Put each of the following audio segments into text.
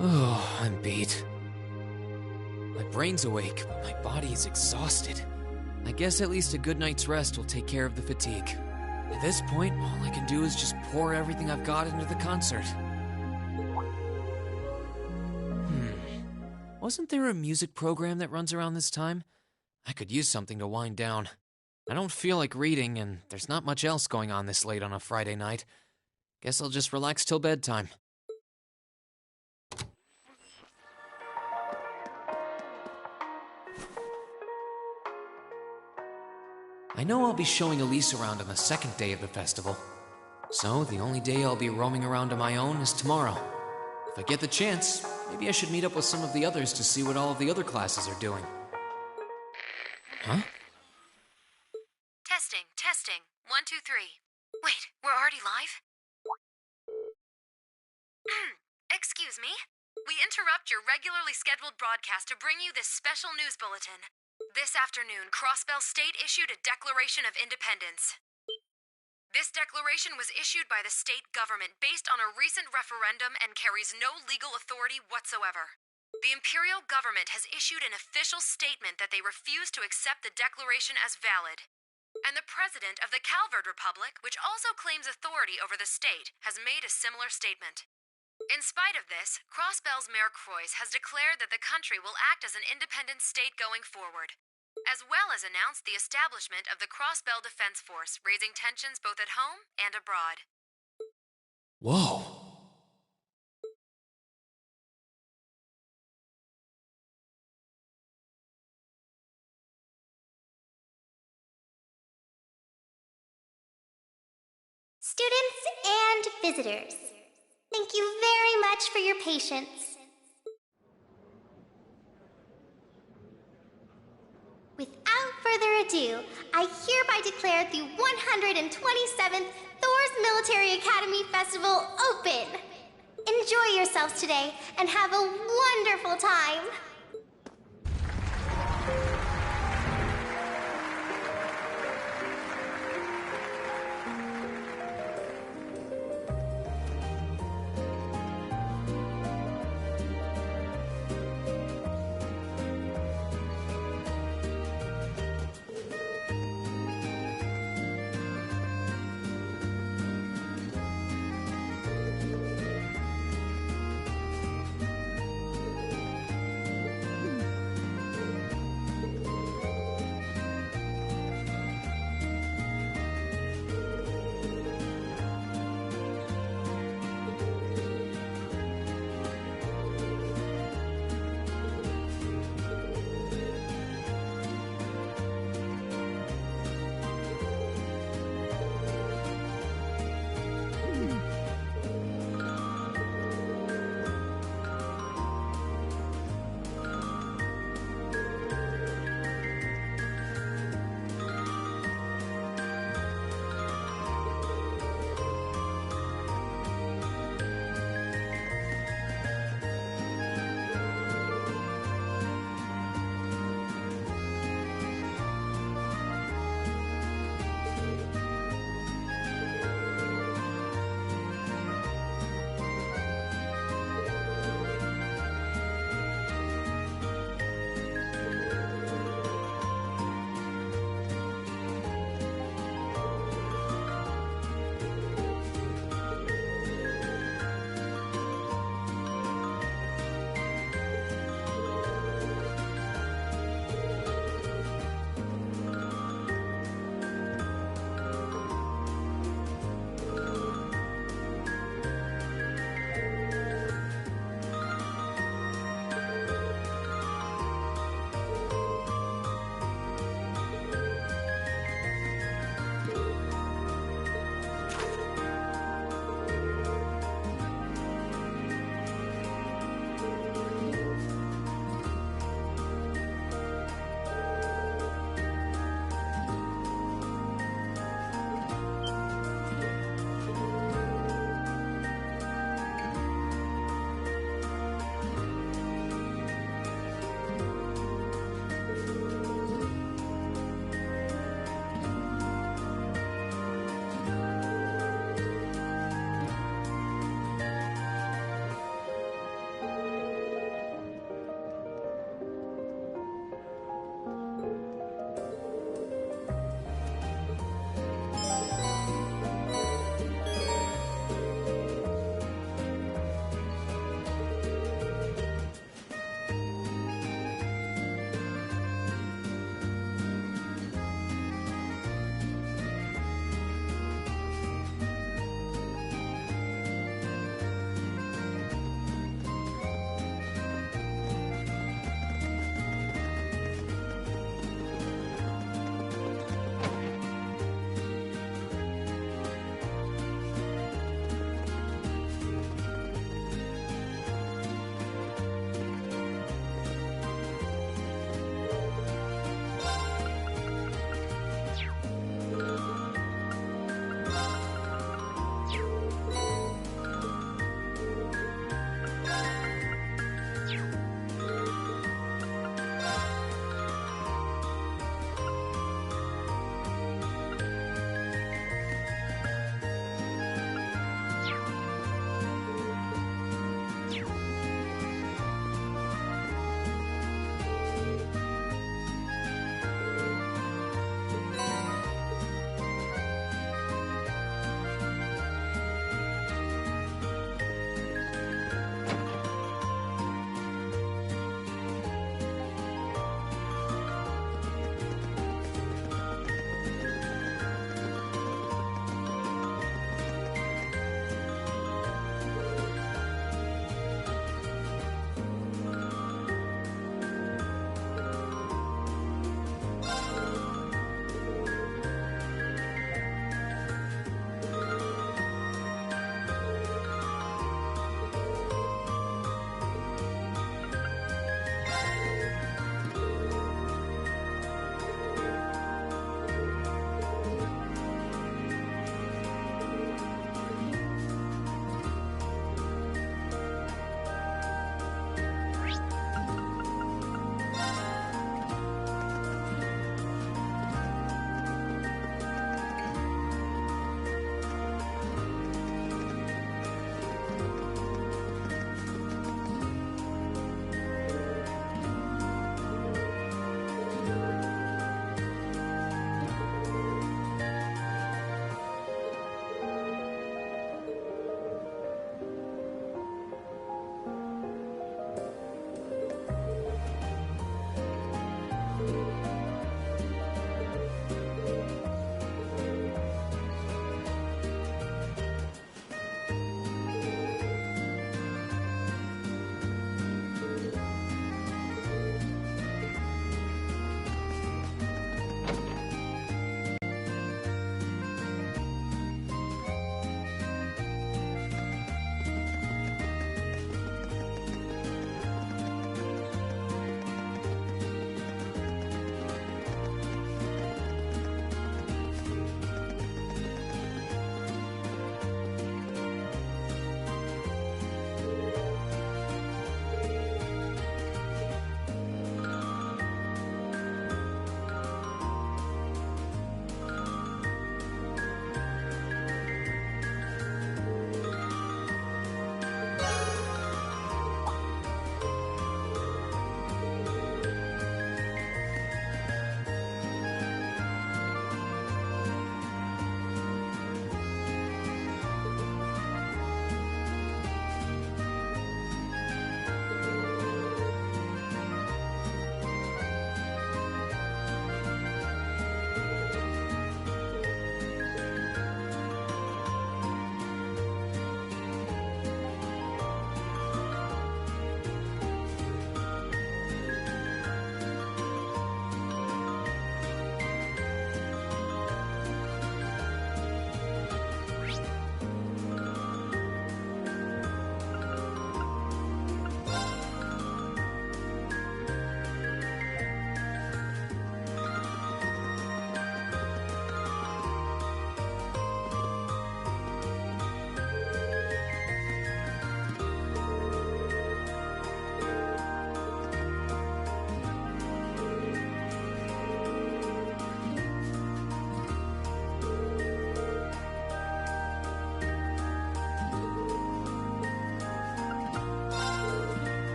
Oh, I'm beat. My brain's awake, but my body is exhausted. I guess at least a good night's rest will take care of the fatigue. At this point, all I can do is just pour everything I've got into the concert. Wasn't there a music program that runs around this time? I could use something to wind down. I don't feel like reading, and there's not much else going on this late on a Friday night. Guess I'll just relax till bedtime. I know I'll be showing Elise around on the second day of the festival, so the only day I'll be roaming around on my own is tomorrow. If I get the chance, maybe I should meet up with some of the others to see what all of the other classes are doing. Huh? Testing. 1, 2, 3. Wait, we're already live? Excuse me? We interrupt your regularly scheduled broadcast to bring you this special news bulletin. This afternoon, Crossbell State issued a Declaration of Independence. This declaration was issued by the state government based on a recent referendum and carries no legal authority whatsoever. The Imperial government has issued an official statement that they refuse to accept the declaration as valid. And the president of the Calvard Republic, which also claims authority over the state, has made a similar statement. In spite of this, Crossbell's Mayor Croix has declared that the country will act as an independent state going forward, as well as announced the establishment of the Crossbell Defense Force, raising tensions both at home and abroad. Whoa. Students and visitors, thank you very much for your patience. Without further ado, I hereby declare the 127th Thor's Military Academy Festival open. Enjoy yourselves today and have a wonderful time.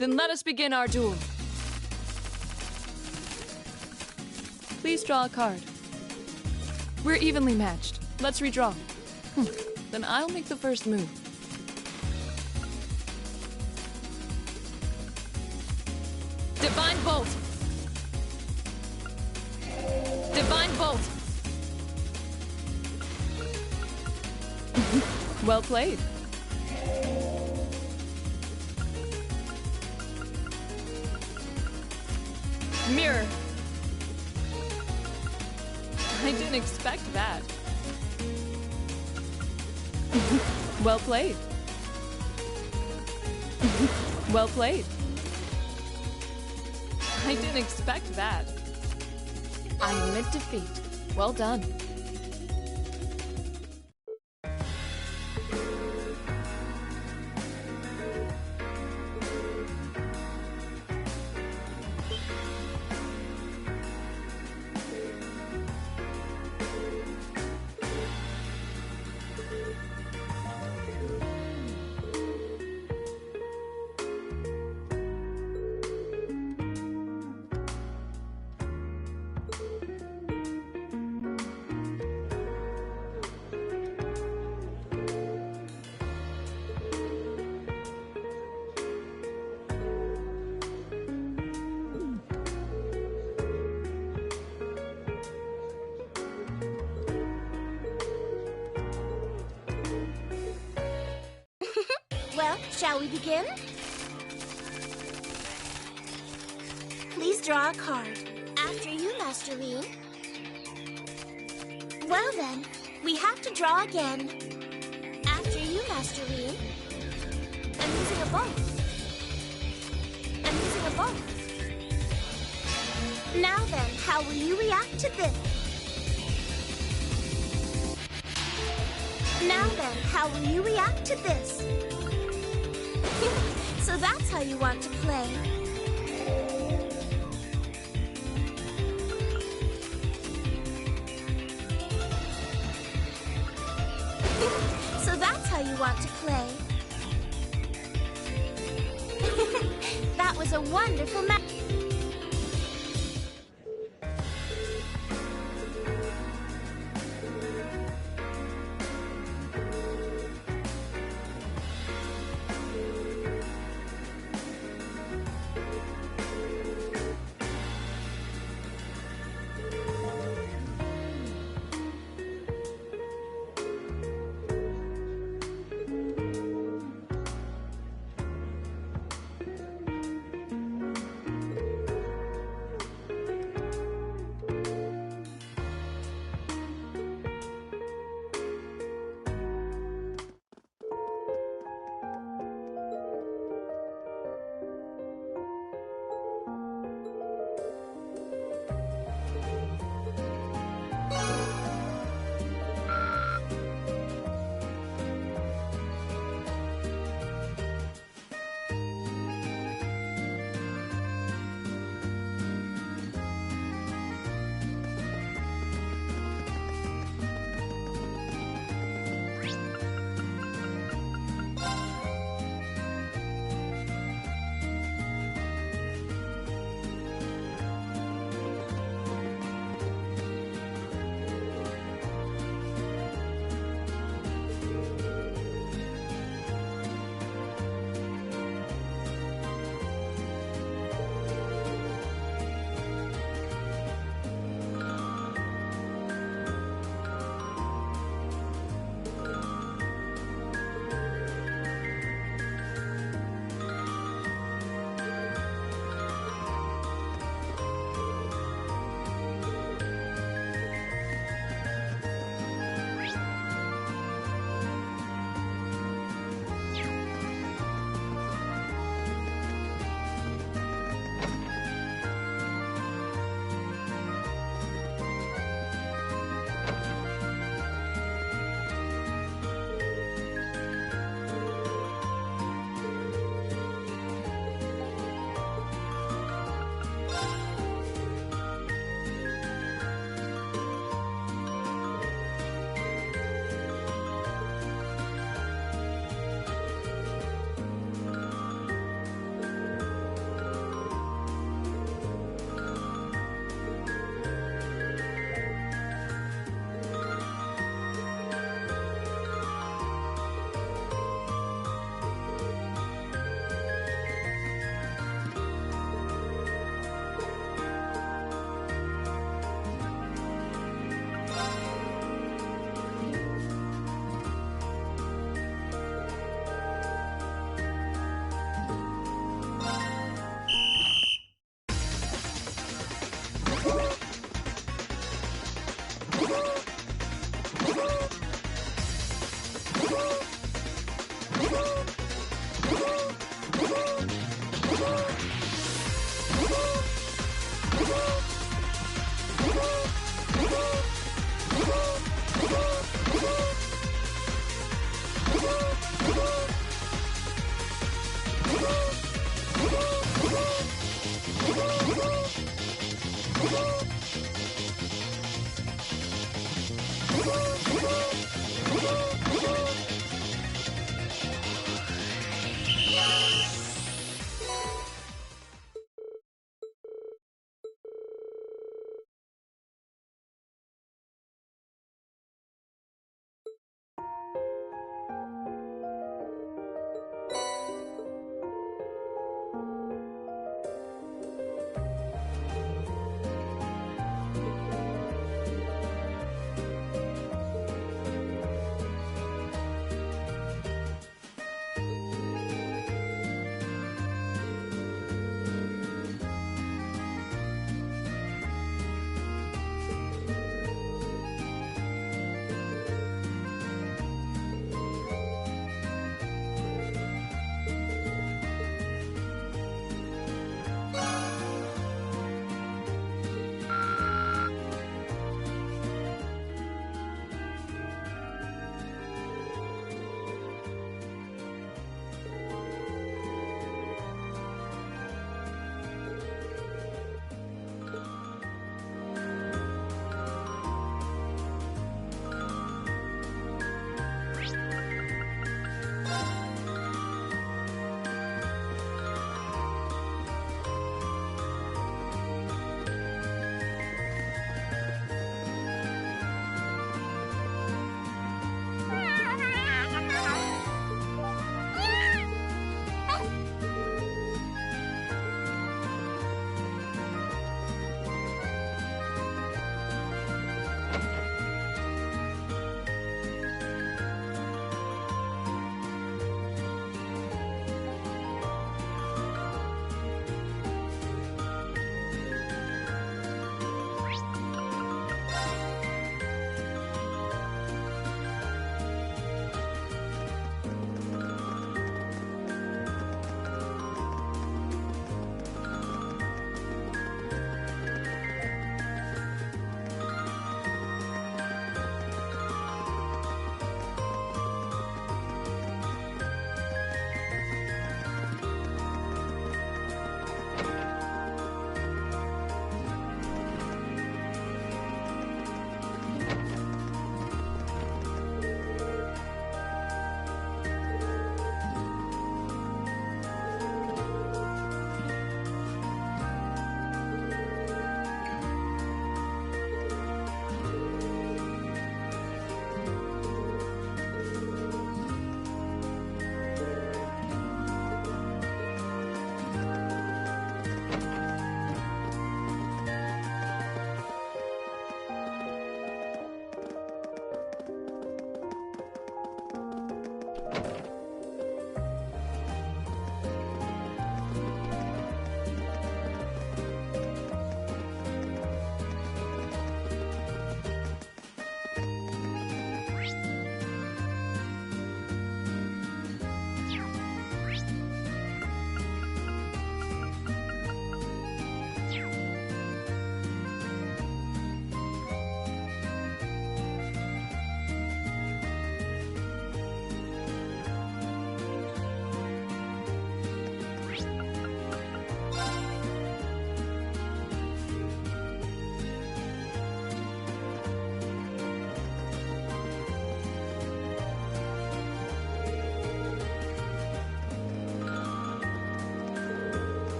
Then let us begin our duel. Please draw a card. We're evenly matched. Let's redraw. Then I'll make the first move. Divine Bolt! Divine Bolt! Well played. Mirror. I didn't expect that. Well played. Well played. I didn't expect that. I admit defeat. Well done. Well, shall we begin? Please draw a card. After you, Masterine. Well then, we have to draw again. After you, Masterine. I'm using a bolt. I'm using a bolt. Now then, how will you react to this? Now then, how will you react to this? So that's how you want to play. So that's how you want to play. That was a wonderful match.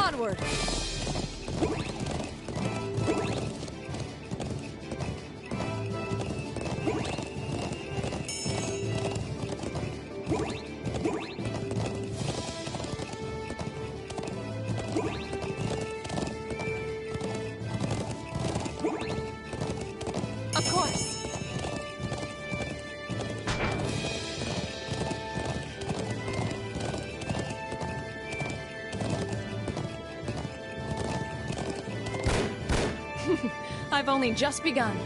Onward! Of course! I've only just begun.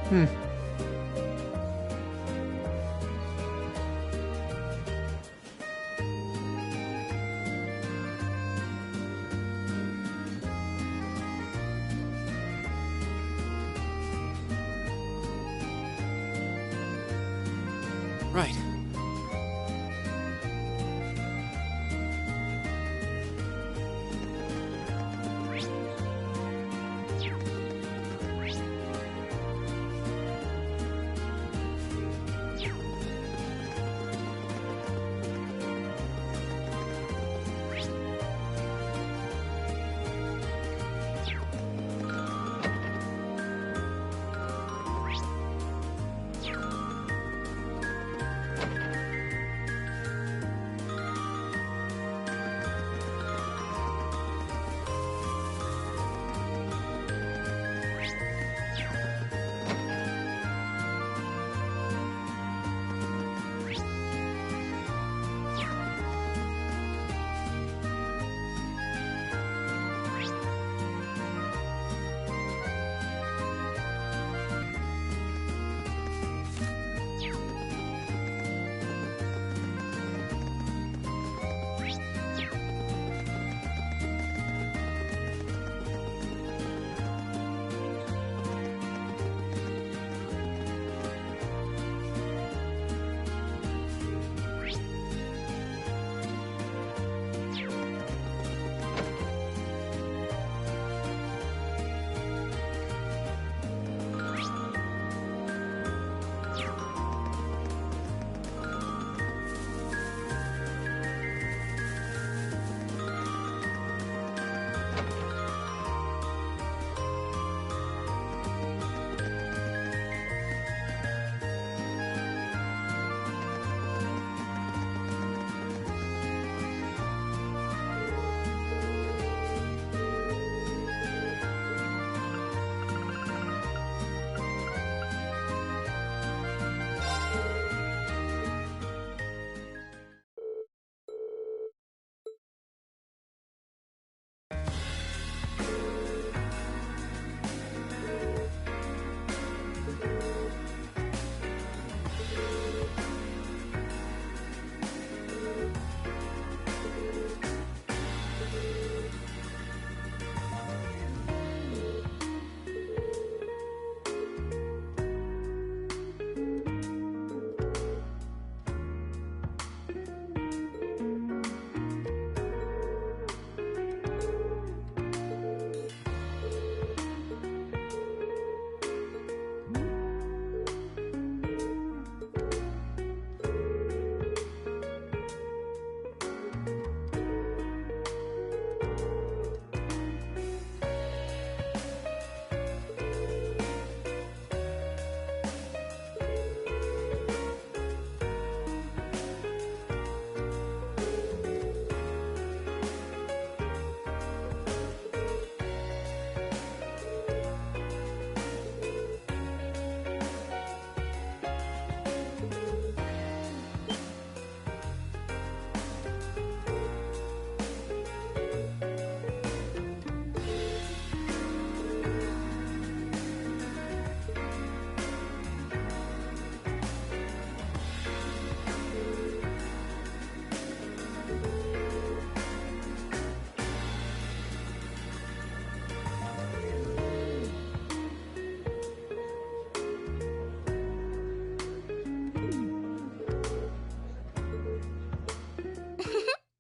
Right.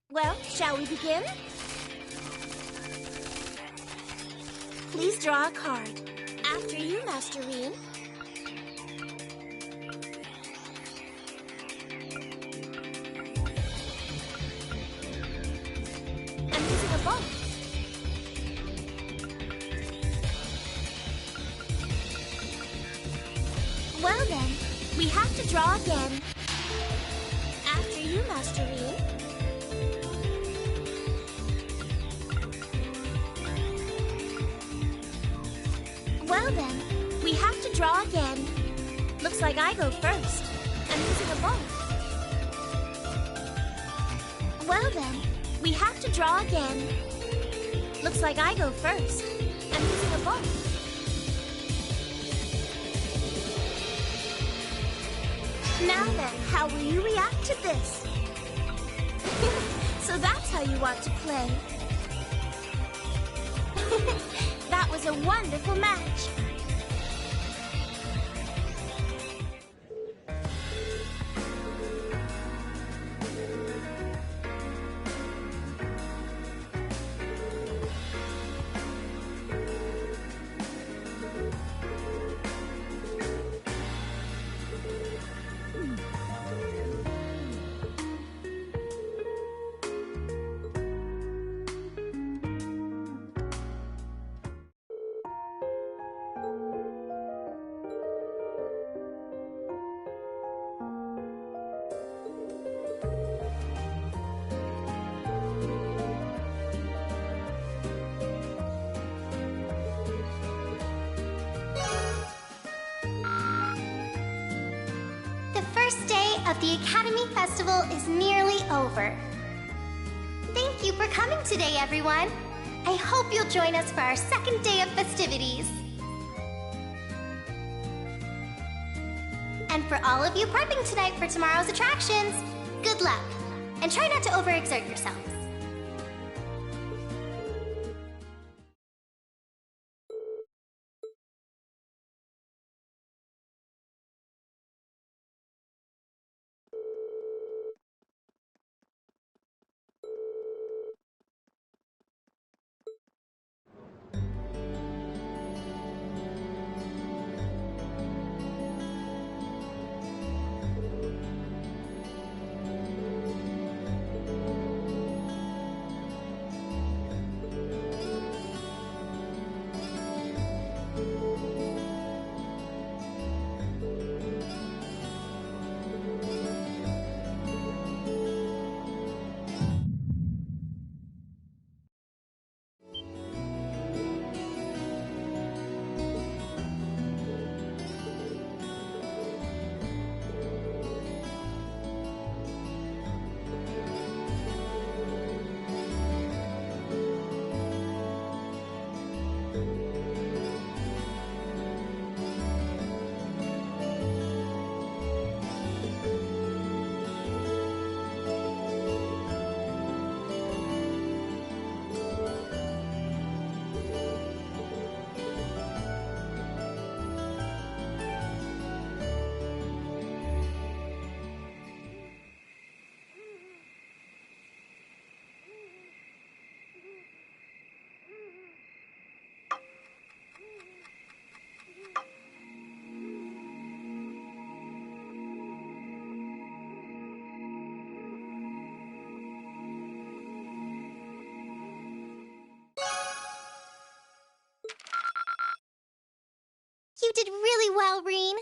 Well, shall we begin? Please draw a card. After you, Master Rean. I'm using a ball. Well then, we have to draw again. After you, Master Rean. Well then, we have to draw again. Looks like I go first. I'm using a ball. Well then, we have to draw again. Looks like I go first. I'm using a ball. Now then, how will you react to this? So that's how you want to play. That was a wonderful match. First day of the Academy Festival is nearly over. Thank you for coming today, everyone. I hope you'll join us for our second day of festivities. And for all of you prepping tonight for tomorrow's attractions, good luck, and try not to overexert yourselves. You did really well, Reen.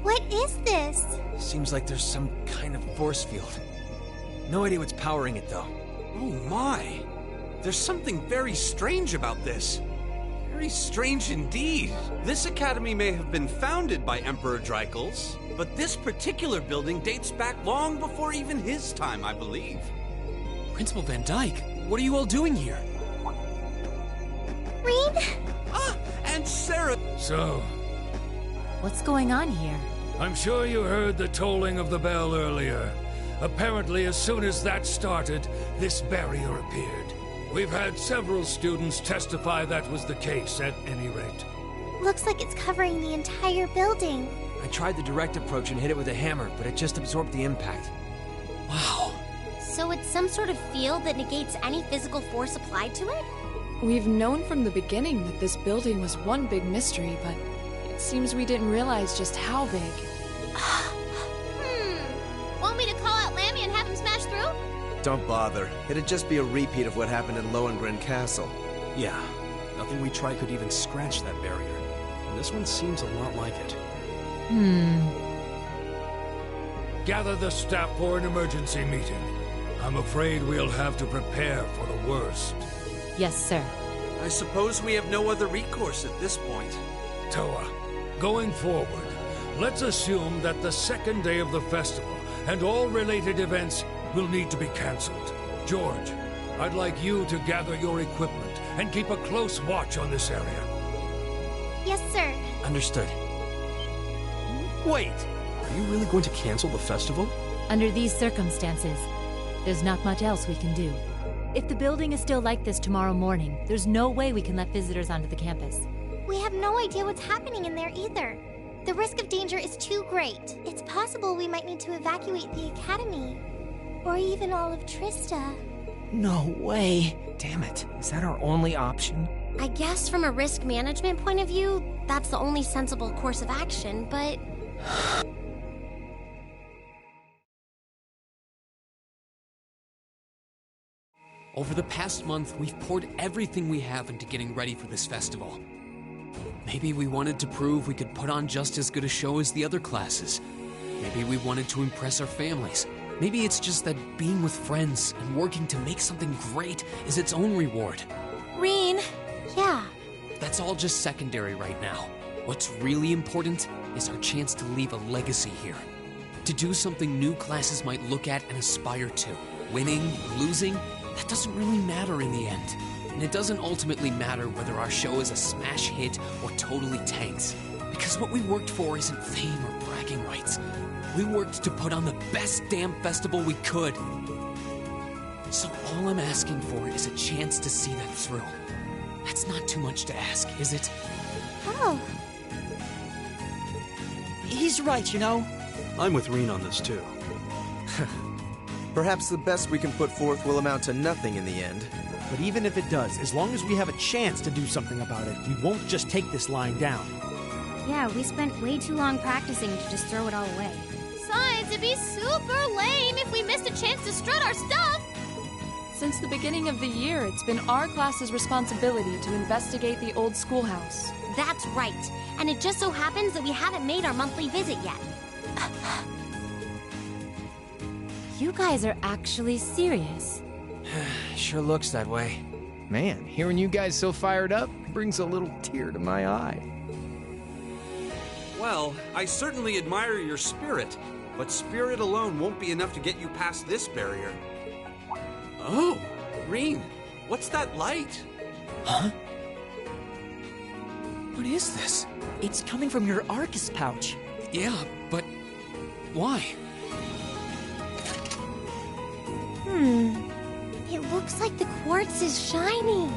What is this? Seems like there's some kind of force field. No idea what's powering it, though. Oh my! There's something very strange about this. Very strange indeed. This academy may have been founded by Emperor Dreichels, but this particular building dates back long before even his time, I believe. Principal Van Dyke, what are you all doing here? Rean? Ah, and Sarah! So, What's going on here? I'm sure you heard the tolling of the bell earlier. Apparently, as soon as that started, this barrier appeared. We've had several students testify that was the case, at any rate. Looks like it's covering the entire building. I tried the direct approach and hit it with a hammer, but it just absorbed the impact. Wow. So it's some sort of field that negates any physical force applied to it? We've known from the beginning that this building was one big mystery, but it seems we didn't realize just how big. Want me to call out Lammy and have him smash through? Don't bother. It'd just be a repeat of what happened at Lohengrin Castle. Yeah, nothing we tried could even scratch that barrier. And this one seems a lot like it. Gather the staff for an emergency meeting. I'm afraid we'll have to prepare for the worst. Yes, sir. I suppose we have no other recourse at this point. Toa, going forward, let's assume that the second day of the festival and all related events will need to be cancelled. George, I'd like you to gather your equipment and keep a close watch on this area. Yes, sir. Understood. Wait! Are you really going to cancel the festival? Under these circumstances, there's not much else we can do. If the building is still like this tomorrow morning, there's no way we can let visitors onto the campus. We have no idea what's happening in there either. The risk of danger is too great. It's possible we might need to evacuate the academy. Or even all of Trista. No way! Damn it, is that our only option? I guess from a risk management point of view, that's the only sensible course of action, but... Over the past month, we've poured everything we have into getting ready for this festival. Maybe we wanted to prove we could put on just as good a show as the other classes. Maybe we wanted to impress our families. Maybe it's just that being with friends and working to make something great is its own reward. Rean! Yeah? That's all just secondary right now. What's really important is our chance to leave a legacy here. To do something new classes might look at and aspire to. Winning, losing, that doesn't really matter in the end. And it doesn't ultimately matter whether our show is a smash hit or totally tanks. Because what we worked for isn't fame or bragging rights. We worked to put on the best damn festival we could. So all I'm asking for is a chance to see that through. That's not too much to ask, is it? Oh. He's right, you know. I'm with Rean on this too. Perhaps the best we can put forth will amount to nothing in the end. But even if it does, as long as we have a chance to do something about it, we won't just take this lying down. Yeah, we spent way too long practicing to just throw it all away. Besides, it'd be super lame if we missed a chance to strut our stuff! Since the beginning of the year, it's been our class's responsibility to investigate the old schoolhouse. That's right. And it just so happens that we haven't made our monthly visit yet. You guys are actually serious. Sure looks that way. Man, hearing you guys so fired up brings a little tear to my eye. Well, I certainly admire your spirit, but spirit alone won't be enough to get you past this barrier. Oh, Rean, what's that light? Huh? What is this? It's coming from your Arcus pouch. Yeah, but why? It looks like the quartz is shining.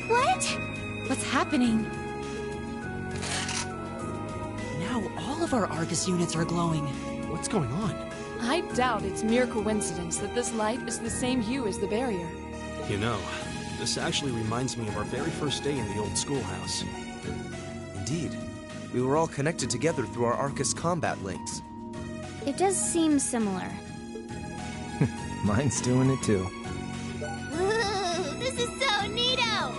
What? What's happening? Now all of our Arcus units are glowing. What's going on? I doubt it's mere coincidence that this light is the same hue as the barrier. You know, this actually reminds me of our very first day in the old schoolhouse. Indeed. We were all connected together through our Arcus combat links. It does seem similar. Mine's doing it too. Woo! This is so neato!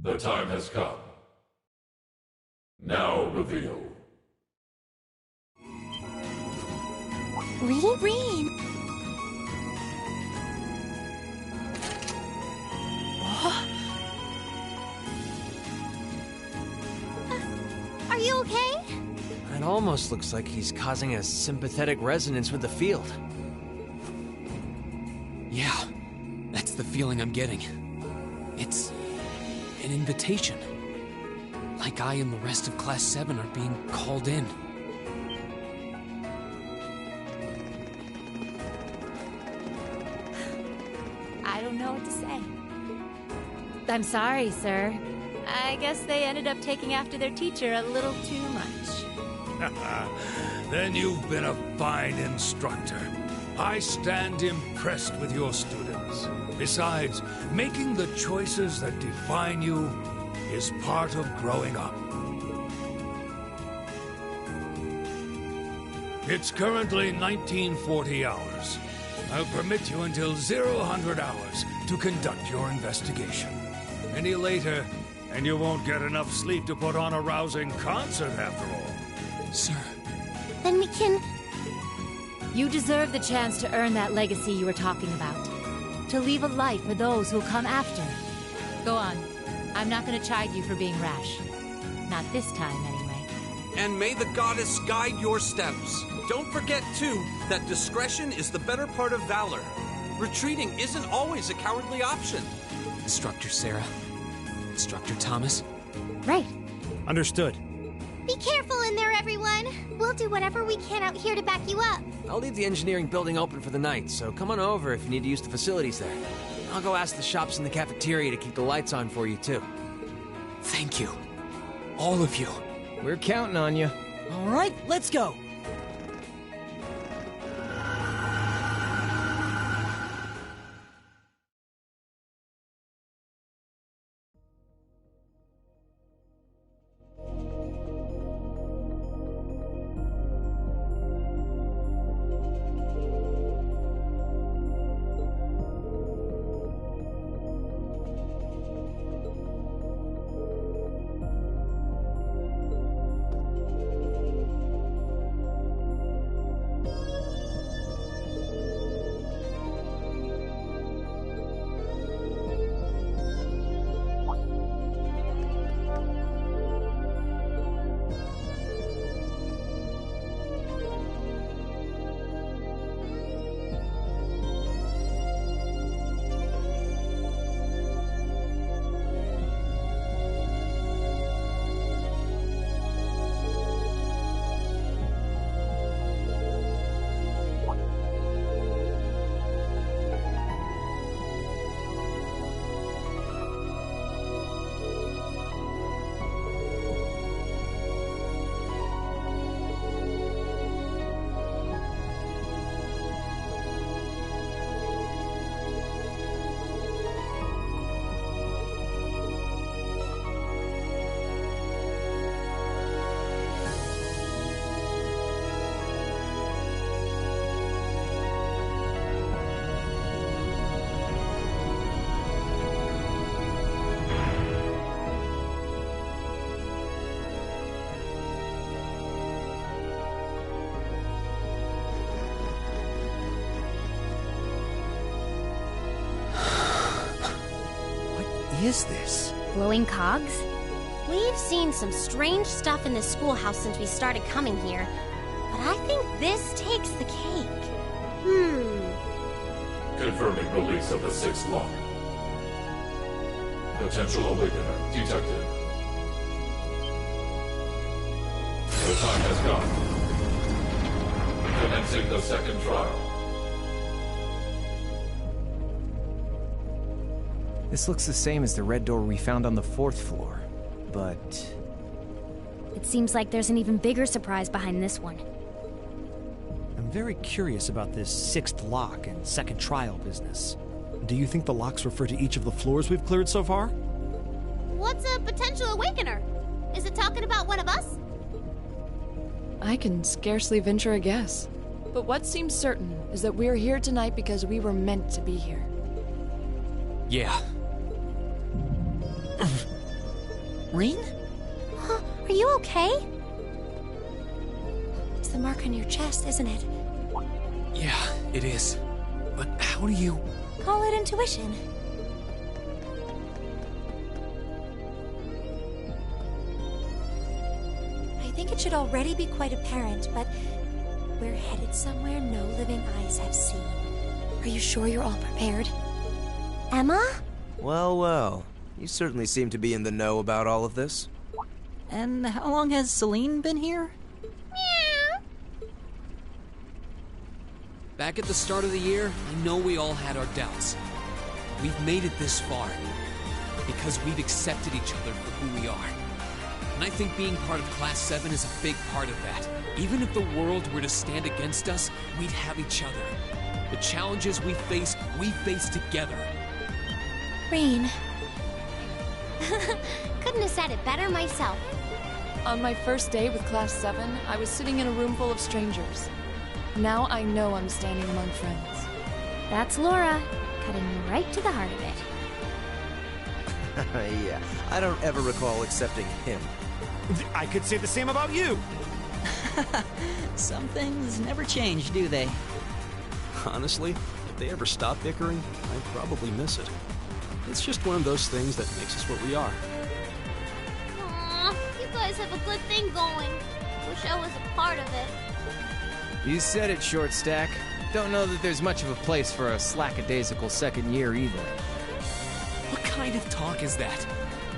The time has come Are you okay? It almost looks like he's causing a sympathetic resonance with the field. Yeah, that's the feeling I'm getting. It's an invitation. Like I and the rest of Class 7 are being called in. I don't know what to say. I'm sorry, sir. I guess they ended up taking after their teacher a little too much. Then you've been a fine instructor. I stand impressed with your students. Besides, making the choices that define you is part of growing up. It's currently 1940 hours. I'll permit you until 00 hours to conduct your investigation. Any later, and you won't get enough sleep to put on a rousing concert after all. Sir. Then we can... You deserve the chance to earn that legacy you were talking about. To leave a life for those who'll come after. Go on. I'm not gonna chide you for being rash. Not this time, anyway. And may the goddess guide your steps. Don't forget, too, that discretion is the better part of valor. Retreating isn't always a cowardly option. Instructor Sarah. Instructor Thomas. Right. Understood. Be careful in there, everyone. We'll do whatever we can out here to back you up. I'll leave the engineering building open for the night, so come on over if you need to use the facilities there. I'll go ask the shops in the cafeteria to keep the lights on for you, too. Thank you. All of you. We're counting on you. All right, let's go. Is this? Glowing cogs? We've seen some strange stuff in this schoolhouse since we started coming here, but I think this takes the cake. Confirming release of the 6th lock. Potential awakener detected. The time has come. Commencing the 2nd trial. This looks the same as the red door we found on the 4th floor, but... It seems like there's an even bigger surprise behind this one. I'm very curious about this 6th lock and 2nd trial business. Do you think the locks refer to each of the floors we've cleared so far? What's a potential awakener? Is it talking about one of us? I can scarcely venture a guess. But what seems certain is that we're here tonight because we were meant to be here. Yeah. Ring? Huh, are you okay? It's the mark on your chest, isn't it? Yeah, it is. But how do you... Call it intuition. think it should already be quite apparent, but we're headed somewhere no living eyes have seen. Are you sure you're all prepared? Emma? Well, well. You certainly seem to be in the know about all of this. And how long has Celine been here? Back at the start of the year, I know we all had our doubts. We've made it this far because we've accepted each other for who we are. And I think being part of Class 7 is a big part of that. Even if the world were to stand against us, we'd have each other. The challenges we face together. Rean. Couldn't have said it better myself. On my first day with Class 7, I was sitting in a room full of strangers. Now I know I'm standing among friends. That's Laura, cutting right to the heart of it. Yeah, I don't ever recall accepting him. I could say the same about you! Some things never change, do they? Honestly, if they ever stop bickering, I'd probably miss it. It's just one of those things that makes us what we are. Aw, you guys have a good thing going. Wish I was a part of it. You said it, Short Stack. Don't know that there's much of a place for a slackadaisical second year either. What kind of talk is that?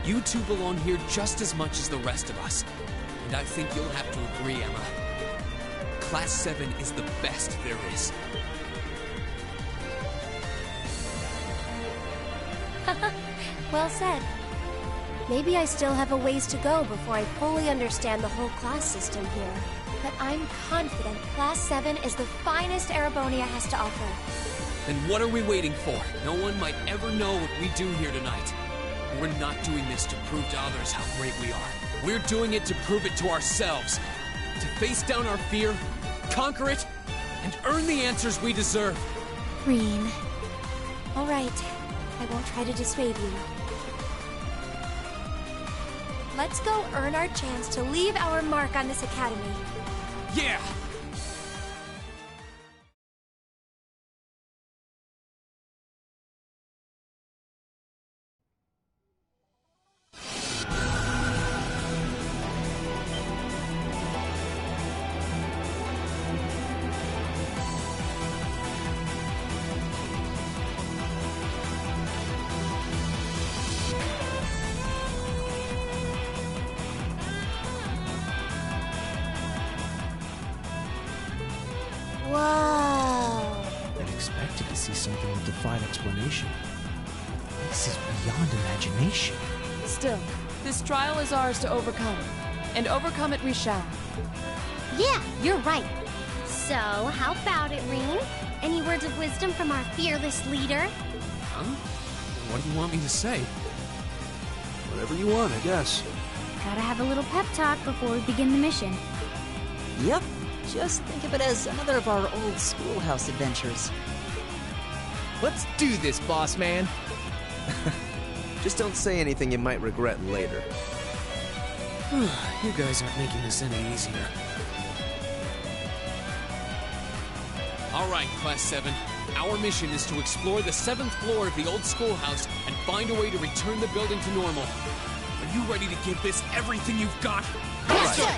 You two belong here just as much as the rest of us. And I think you'll have to agree, Emma. Class 7 is the best there is. Well said. Maybe I still have a ways to go before I fully understand the whole class system here. But I'm confident Class 7 is the finest Erebonia has to offer. Then what are we waiting for? No one might ever know what we do here tonight. We're not doing this to prove to others how great we are. We're doing it to prove it to ourselves. To face down our fear, conquer it, and earn the answers we deserve. Rean. All right. I won't try to dissuade you. Let's go earn our chance to leave our mark on this academy. Yeah! Whoa! I'd expected to see something that defied explanation. This is beyond imagination. Still, this trial is ours to overcome. And overcome it we shall. Yeah, you're right. So, how about it, Rean? Any words of wisdom from our fearless leader? Huh? What do you want me to say? Whatever you want, I guess. Gotta have a little pep talk before we begin the mission. Yep. Just think of it as another of our old schoolhouse adventures. Let's do this, boss man. Just don't say anything you might regret later. You guys aren't making this any easier. All right, Class 7. Our mission is to explore the 7th floor of the old schoolhouse and find a way to return the building to normal. Are you ready to give this everything you've got? Yes, sir!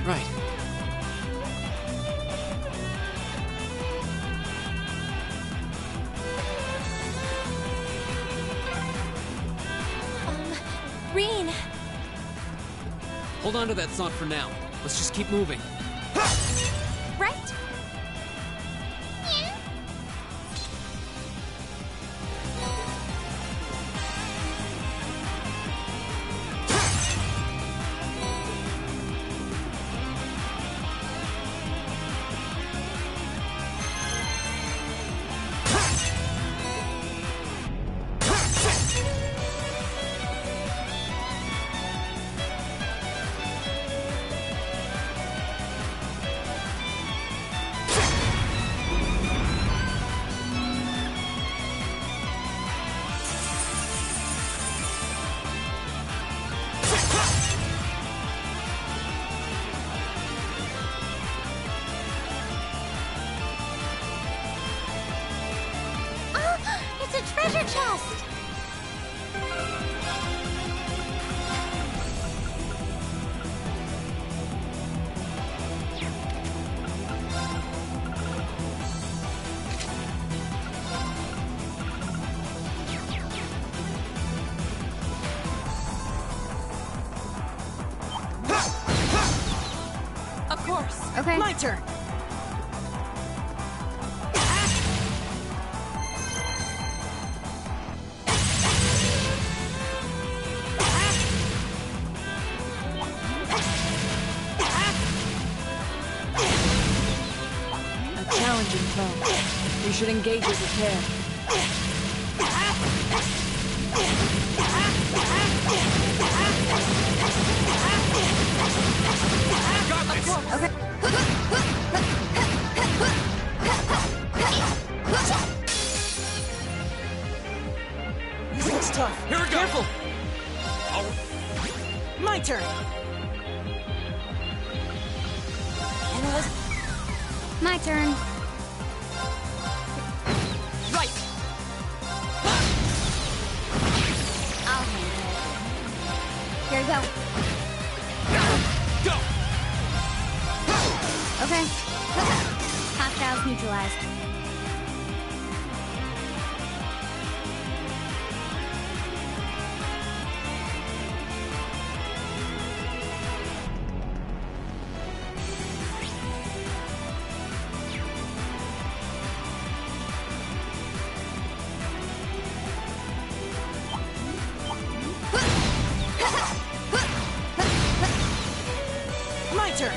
Right. Rean! Hold on to that thought for now. Let's just keep moving. Right? It's a treasure chest! Of course. Okay. My turn. A challenging foe. You should engage it with care. Got this! Okay. This looks tough. Here we go! Careful! Oh, My turn. And it was My turn. right. I'll handle it. Here we go. go! Okay. Hostiles neutralized. My turn.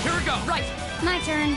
Here we go! Right. My turn.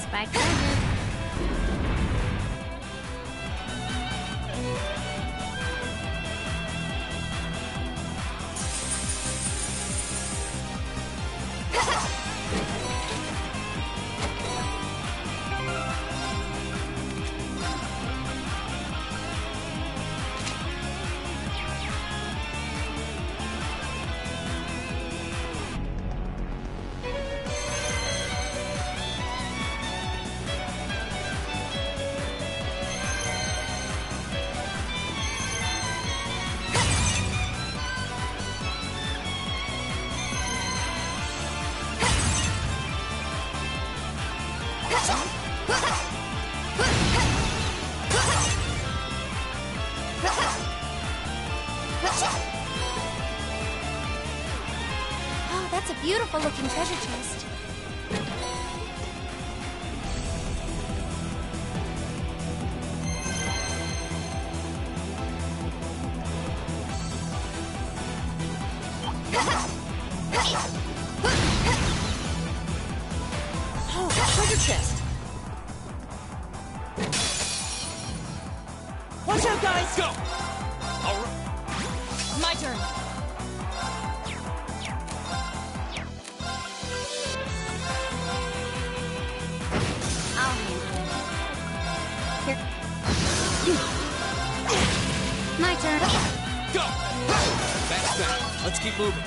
Spike treasure. That's a beautiful looking treasure chest. Oh, treasure chest! Watch out, guys! Go! My turn. I'll handle it. Here. My turn. Go! That's that. Let's keep moving.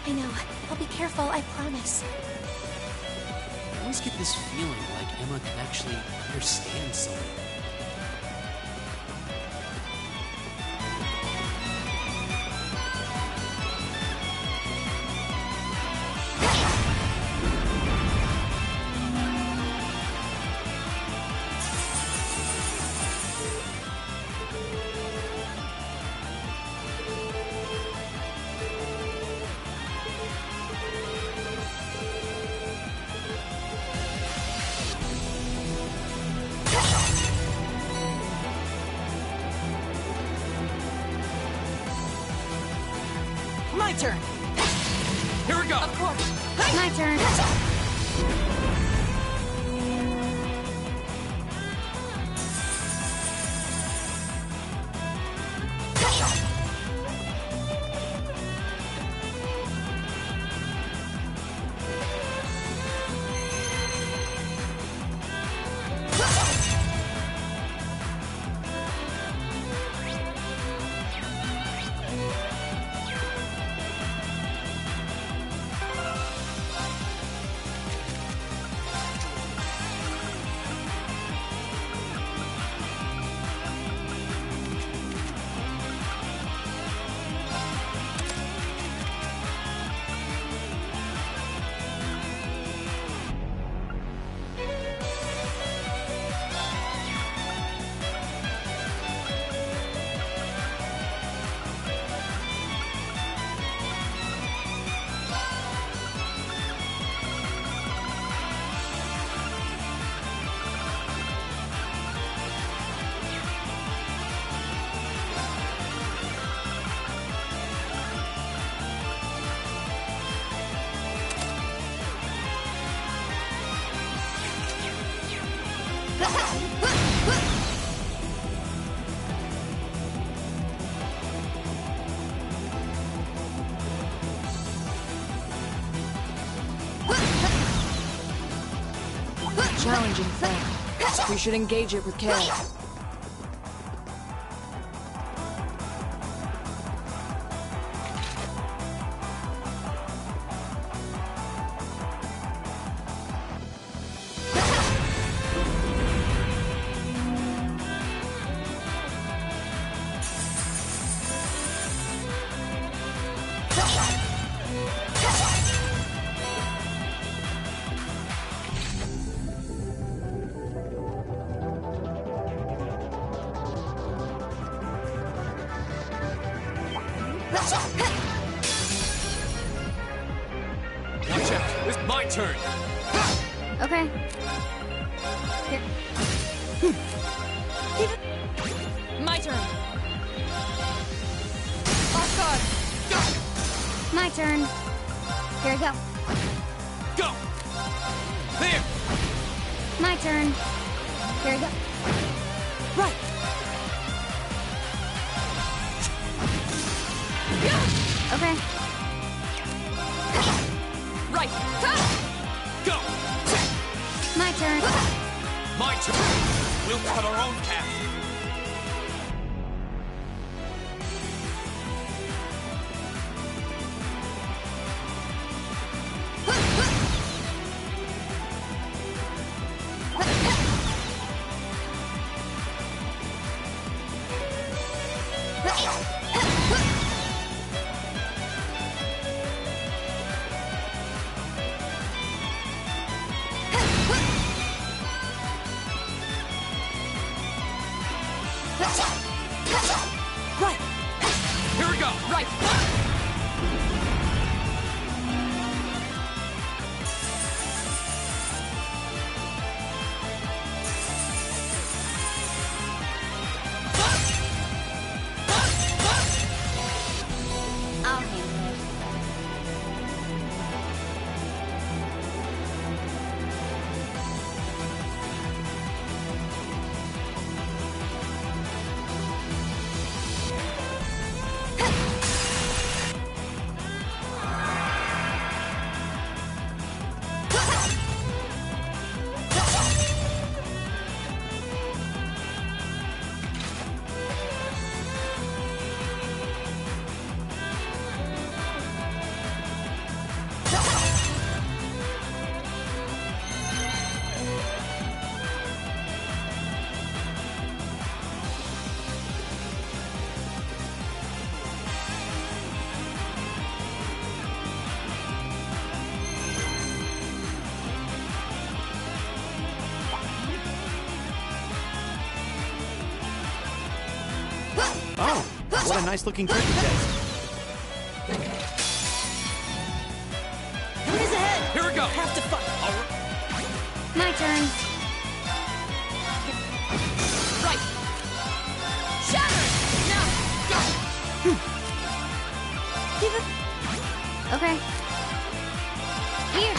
I know. I'll be careful, I promise. I always get this feeling like Emma can actually understand something. My turn! Here we go! Of course! My turn. Challenging thing. We should engage it with care. Watch out! It's my turn! Okay. Here. My turn. My turn. Here we go. Go! There! My turn. Here we go. Right! Okay. Right. Go! My turn. My turn! We'll cut our own path. Right! Here we go! Right. I'll handle it. Oh, what a nice looking turkey test. Enemies ahead! Here we go! Have to fight! My turn. Right. Shatter! Now, go! Okay. Here.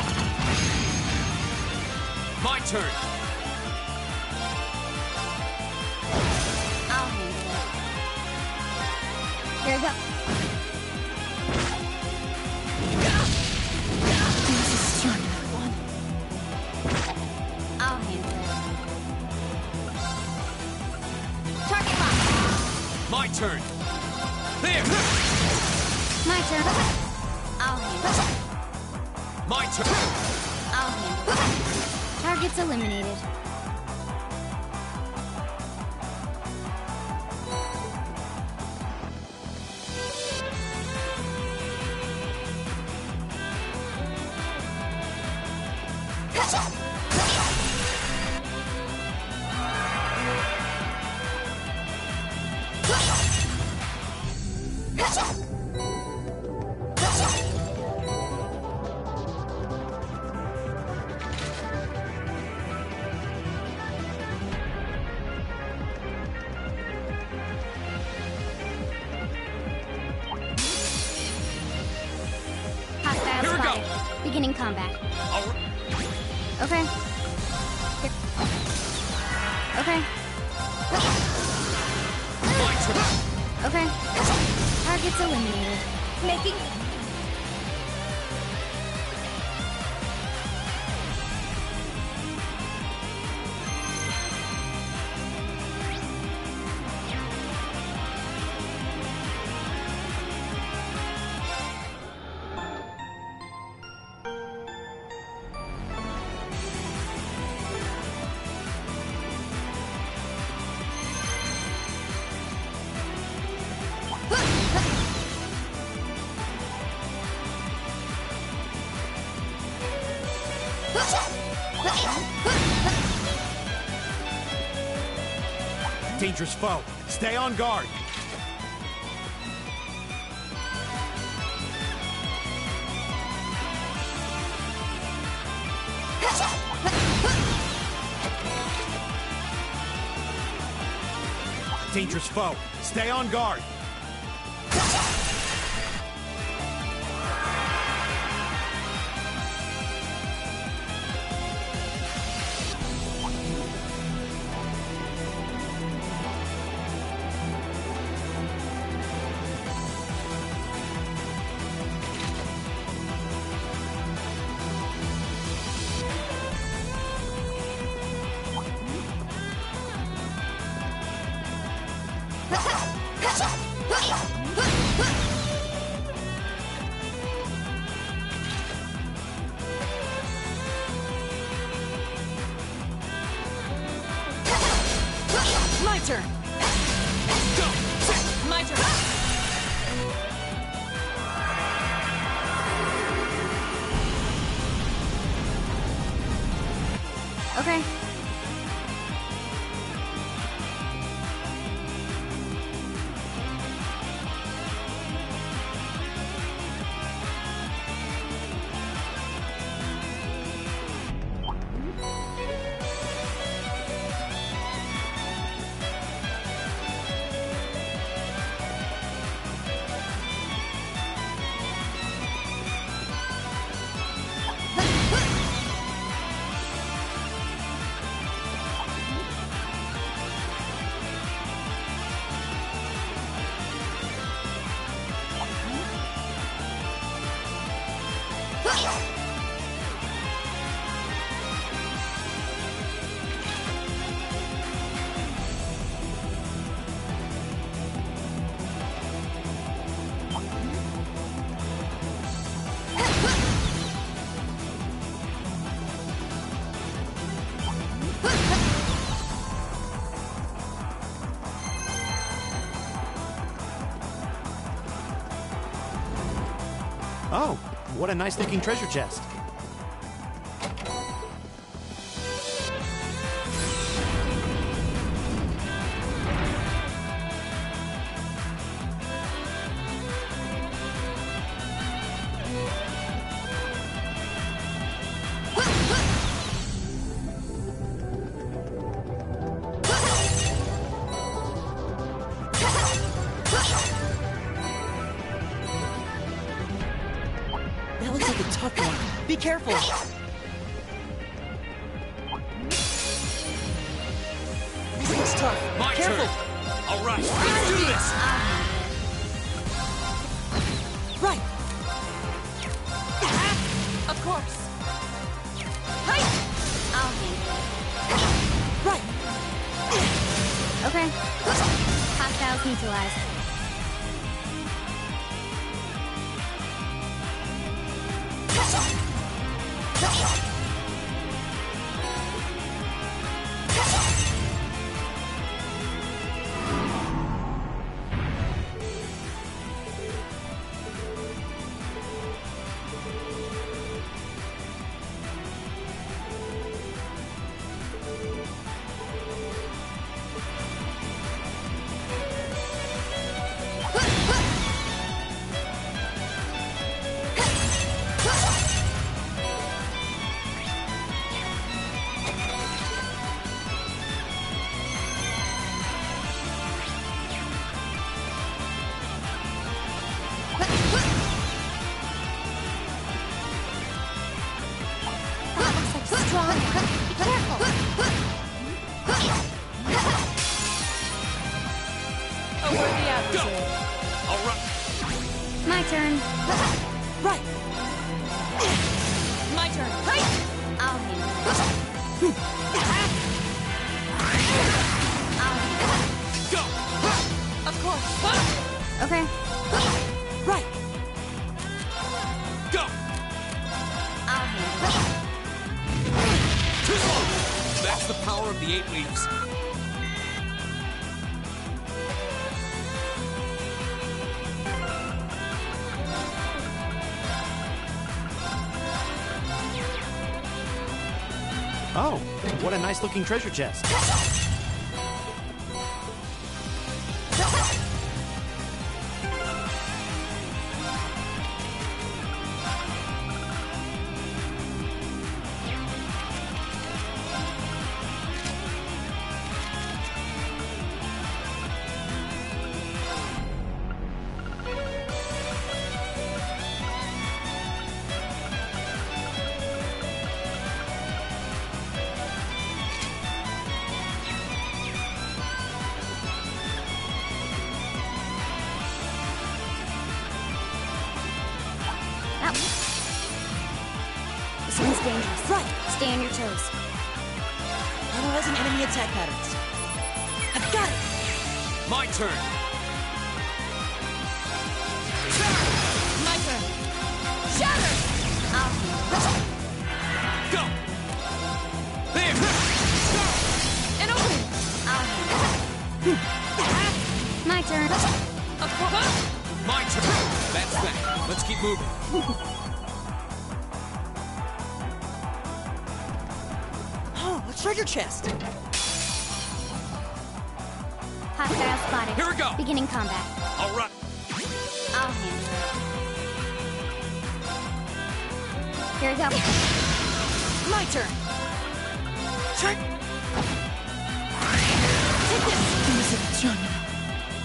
My turn! I'll handle it. Here we go. This is strong, one. I'll handle it. Target lock. My turn! There! My turn. I'll handle it. My turn! I'll handle it. Target's eliminated. Hostile Here we go. spotted. Beginning combat. All right. Okay. Here. Okay. My turn! Okay. Target's eliminated. Making. Dangerous foe. Stay on guard. Dangerous foe. Stay on guard. Oh, what a nice looking treasure chest. That looks like a tough one. Be careful. This looks tough. My Careful. turn. All right, let's do this. Right. Of course. I'll handle Right. it. Okay. Hostiles neutralized. Strong. Be careful. Over the adversary. All right. My turn. Right. My turn. I'll handle it. I'll handle it. Go. Of course. Okay. Right. Go. I'll handle it. Too slow. That's the power of the 8 leaves. Oh, what a nice looking treasure chest. That one. This one's dangerous. Right. Stay on your toes. Analyzing enemy attack patterns. I've got it. My turn. My turn. Shatter! I'll handle it. Go. There. And open! I'll handle it. My turn. Of course. My turn. That's that. Let's keep moving. Oh, a treasure chest. Hostile spotted. Here we go. Beginning combat. All right. I'll handle it. Here we go. My turn. Turn. Take this.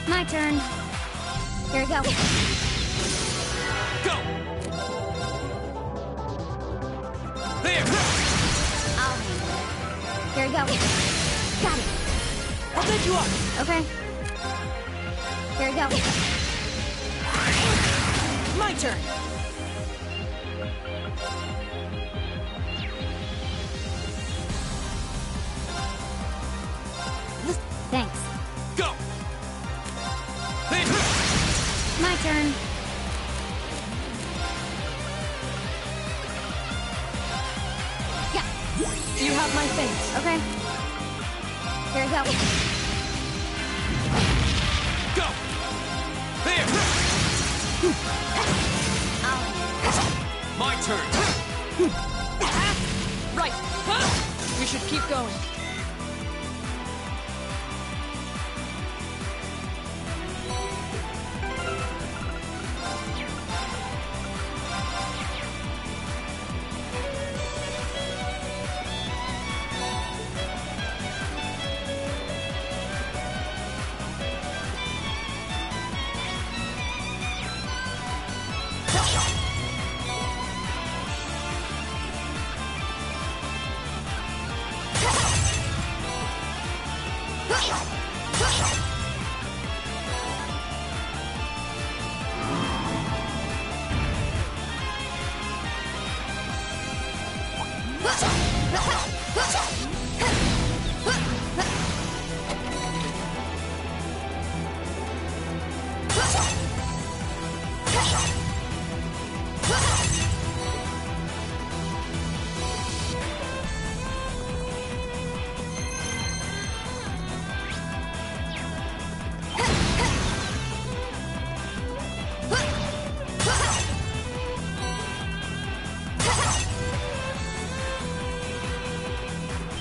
My turn. Here we go. Go. There. I'll handle it. Here we go. Got it. I'll bend you up. Okay. Here we go. My turn. Thanks. Go. There. My turn. Yeah. You have my face. Okay. Here we go. Go. There. I'll handle it. should keep going.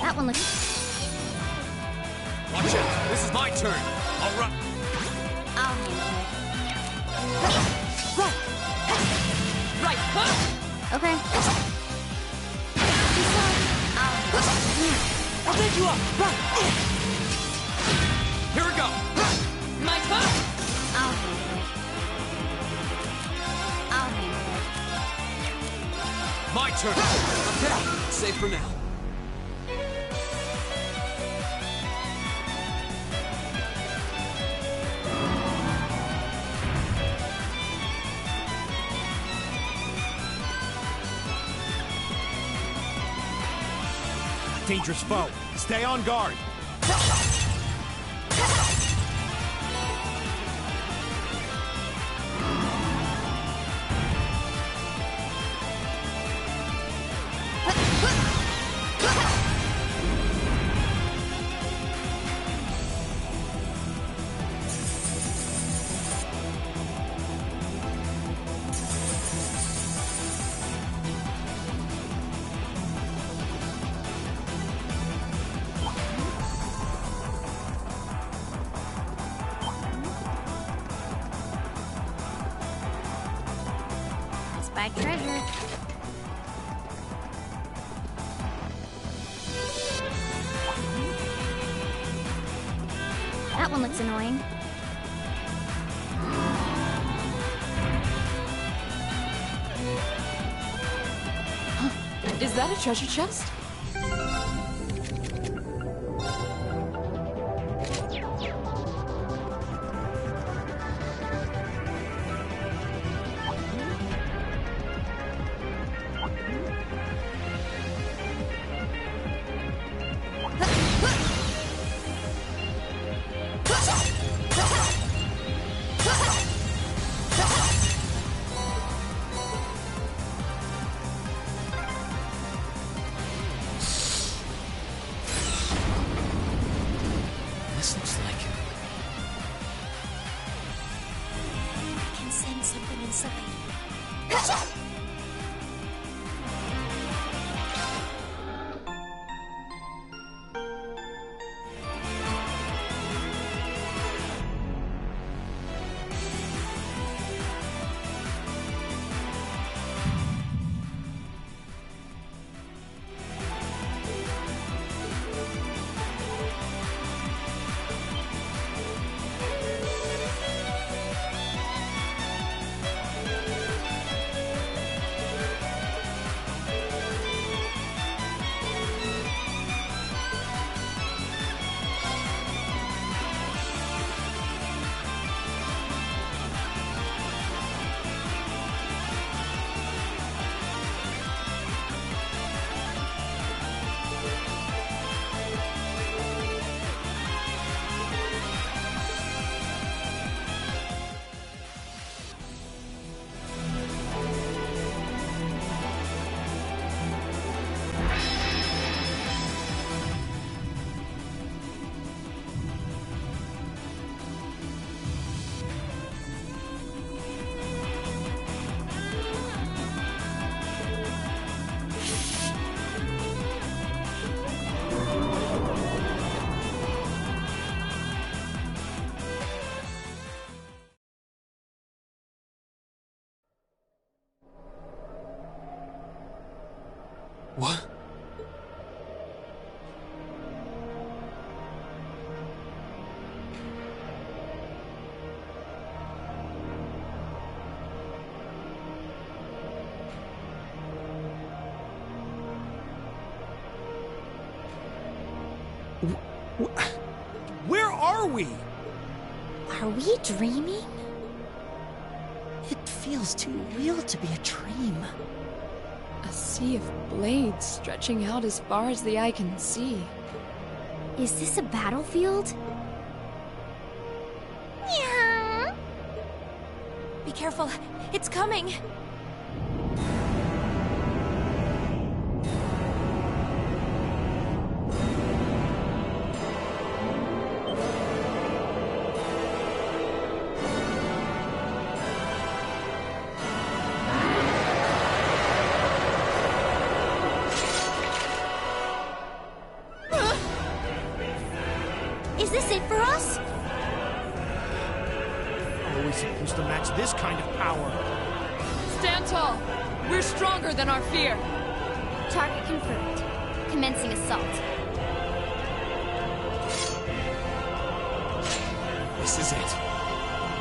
That one looks... Watch out! This is my turn! All right. I'll handle it. Right, huh? Okay. I'll pick you up! Right! Here we go! My turn! I'll handle it. I'll handle it. My turn! Okay, safe for now. Dangerous foe. Stay on guard. Spike treasure. That one looks annoying. Is that a treasure chest? This looks like... I can sense something inside. What? Where are we? Are we dreaming? It feels too real to be a dream. A sea of blades stretching out as far as the eye can see. Is this a battlefield? Yeah. Be careful. It's coming. Is this it for us? How are we supposed to match this kind of power? Stand tall. We're stronger than our fear. Target confirmed. Commencing assault. This is it.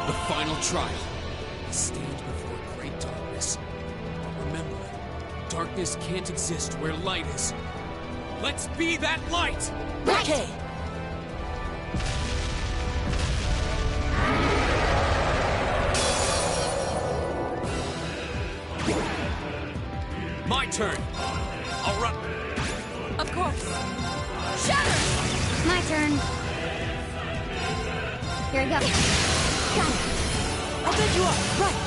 The final trial. I stand before great darkness. But remember, darkness can't exist where light is. Let's be that light! Okay. My turn. I'll run. Of course. Shatter! My turn. Here we go. Got it. I'll bend you up. Right.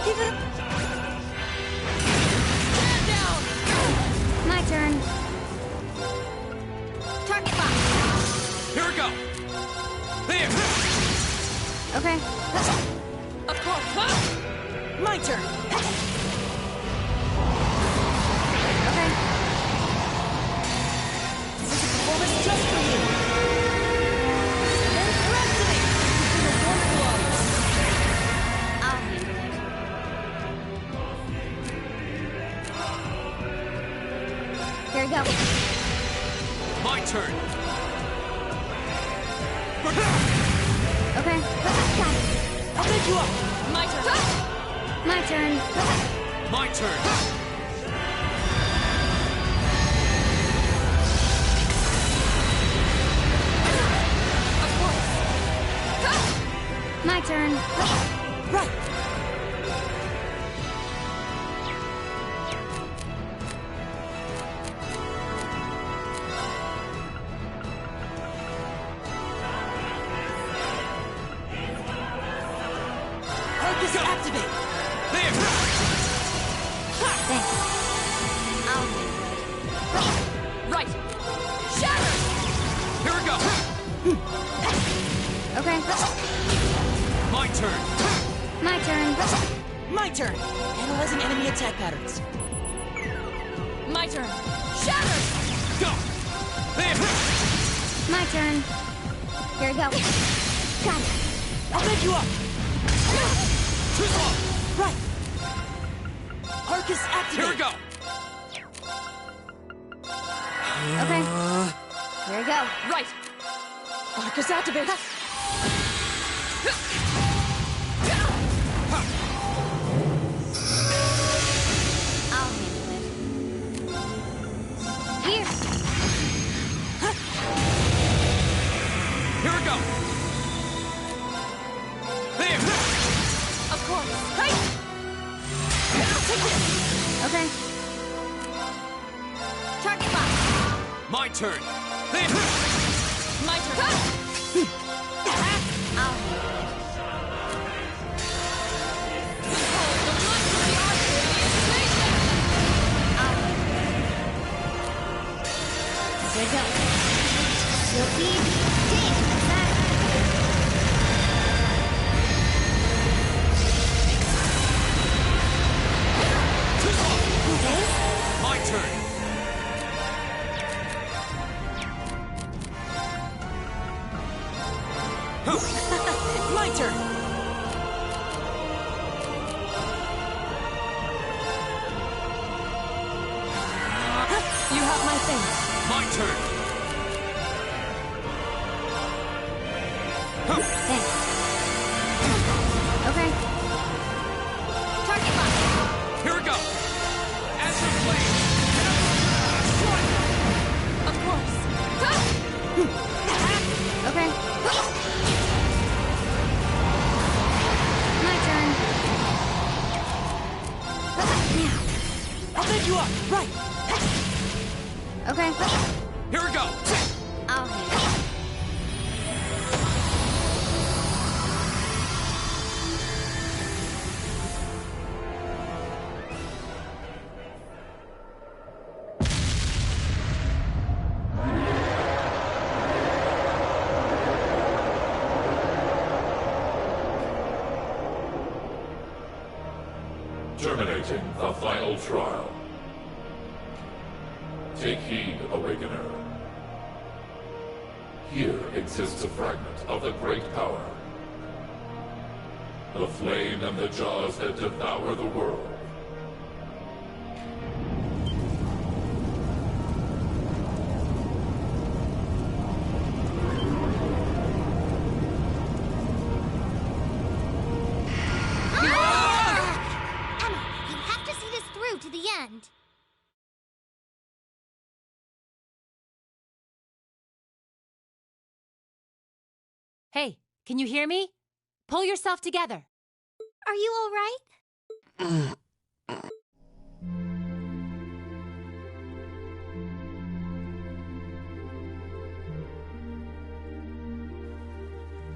Keep it up. Stand down! My turn. Target locked. Here we go. There. Okay. Of course. Huh? My turn. Okay. This is a performance just for you. And Rhapsody! Your warm gloves. I'll handle it. Here we go. My turn. Okay. Got it. I'll bend you up. My turn. My turn. My turn. My turn. Right. Arcus activate. There. Thanks. I'll handle it. Right. Shatter! Here we go. Okay. My turn. My turn. My turn. Analyzing enemy attack patterns. My turn. Shatter! Go. There. My turn. Here we go. Got it. I'll bend you up. Too slow. Right. Arcus activate. Here we go. Okay. Here we go. Right. Arcus activate. I'll handle it. Here. Here we go. There. Of course. Hey! Take this. Okay. Target lock. My turn. There. My turn. I'll handle it. Behold the monster the Archway I'll handle it. Here we go. You'll be dead. Too slow. Okay. My turn. about my face. My turn. Thanks. Okay. Target locked. Here we go. Answer, please. Of course. Go! Okay. My turn. Now. I'll bend you up. Right. Okay. Here we go. I'll handle it. Terminating the final trial. Take heed, Awakener. Here exists a fragment of the Great Power. The flame and the jaws that devour the world. Emma, you have to see this through to the end. Hey, can you hear me? Pull yourself together. Are you all right?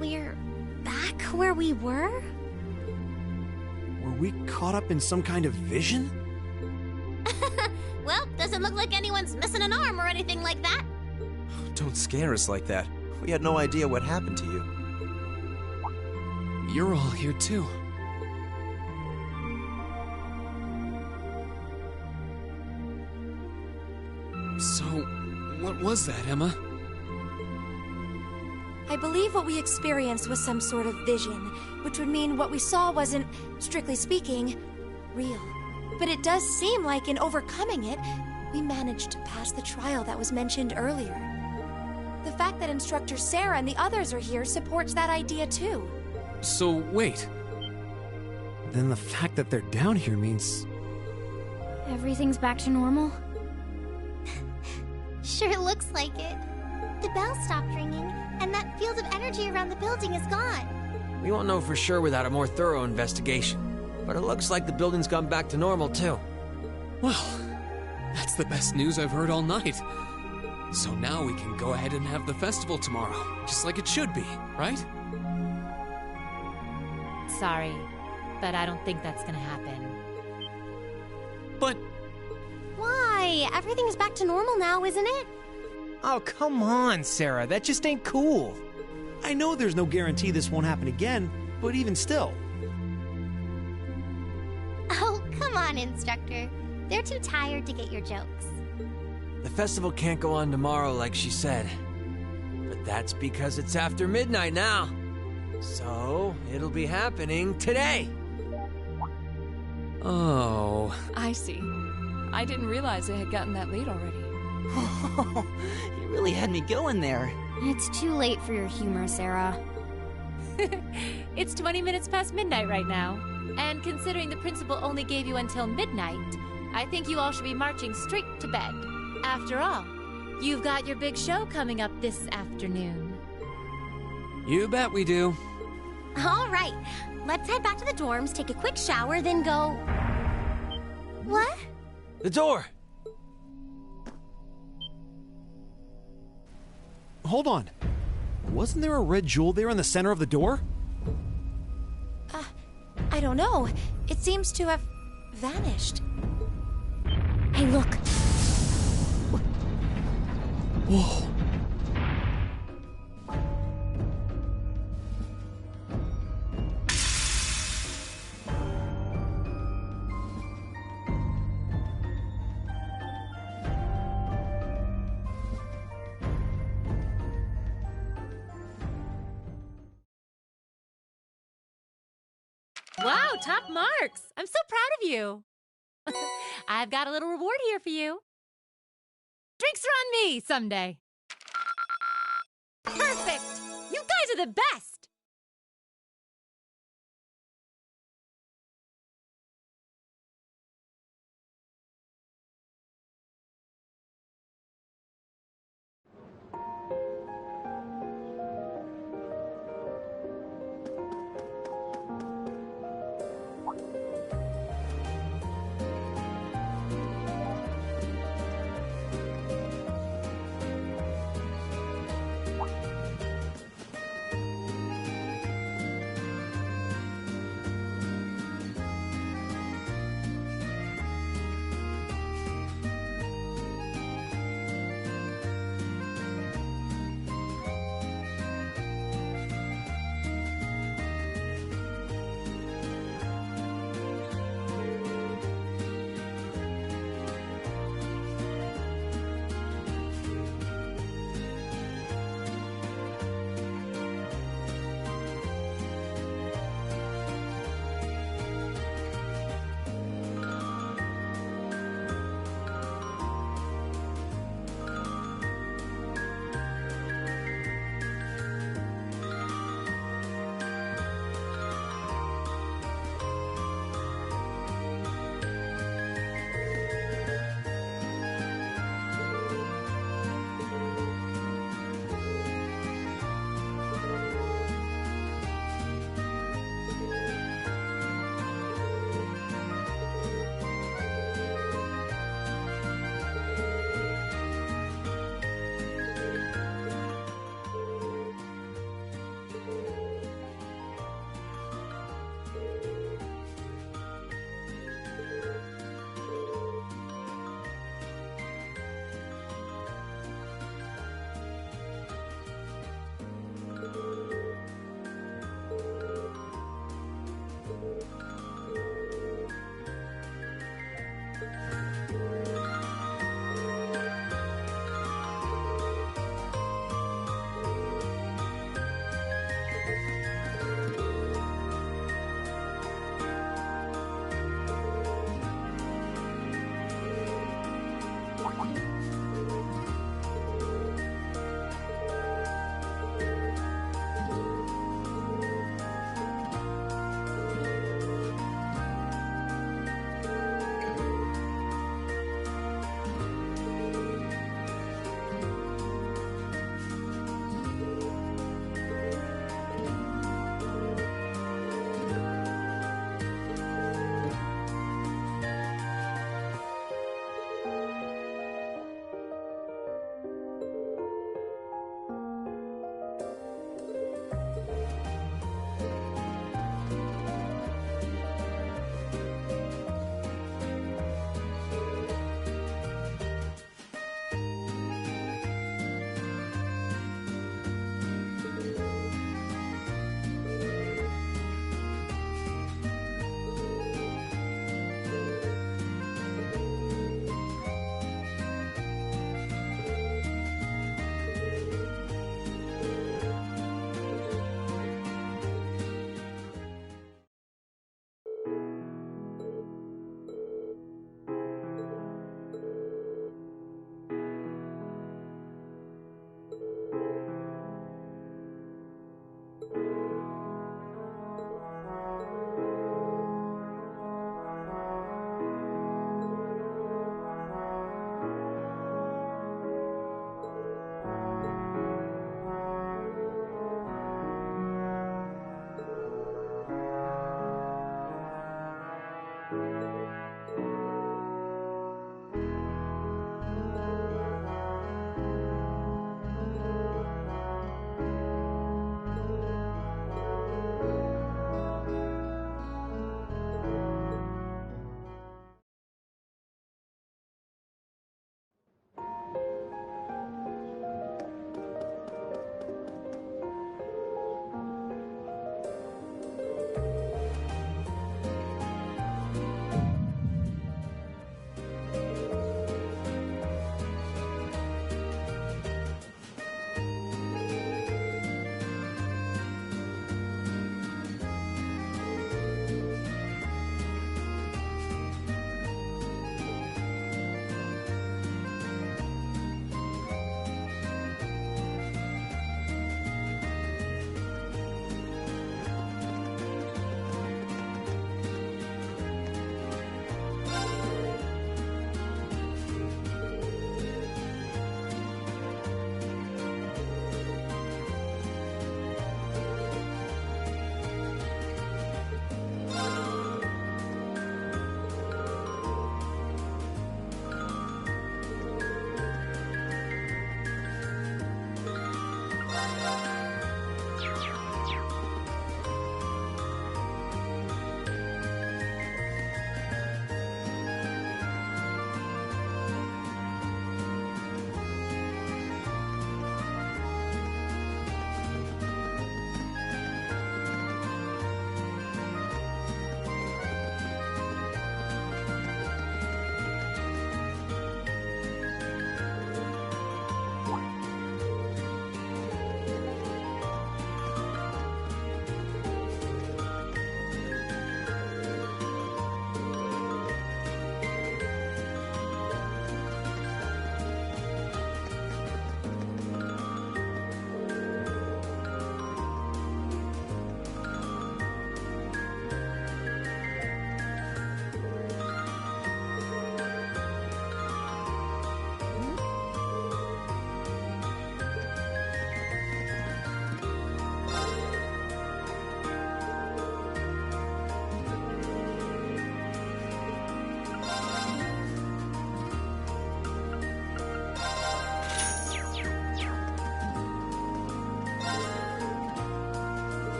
We're back where we were? Were we caught up in some kind of vision? Well, doesn't look like anyone's missing an arm or anything like that. Don't scare us like that. We had no idea what happened to you. You're all here too. So, what was that, Emma? I believe what we experienced was some sort of vision, which would mean what we saw wasn't, strictly speaking, real. But it does seem like in overcoming it, we managed to pass the trial that was mentioned earlier. The fact that Instructor Sarah and the others are here supports that idea too. So, wait. Then the fact that they're down here means... Everything's back to normal? Sure looks like it. The bell stopped ringing, and that field of energy around the building is gone. We won't know for sure without a more thorough investigation. But it looks like the building's gone back to normal, too. Well, that's the best news I've heard all night. So now we can go ahead and have the festival tomorrow, just like it should be, right? Sorry, but I don't think that's gonna happen. But... Why? Everything's back to normal now, isn't it? Oh, come on, Sarah. That just ain't cool. I know there's no guarantee this won't happen again, but even still. Oh, come on, Instructor. They're too tired to get your jokes. The festival can't go on tomorrow like she said. But that's because it's after midnight now. So, it'll be happening today. Oh. I see. I didn't realize it had gotten that late already. You really had me going there. It's too late for your humor, Sarah. It's 20 minutes past midnight right now. And considering the principal only gave you until midnight, I think you all should be marching straight to bed. After all, you've got your big show coming up this afternoon. You bet we do. All right. Let's head back to the dorms, take a quick shower, then go... What? The door! Hold on. Wasn't there a red jewel there in the center of the door? I don't know. It seems to have vanished. Hey, look. Whoa. Wow, top marks! I'm so proud of you! I've got a little reward here for you. Drinks are on me someday. Perfect! You guys are the best!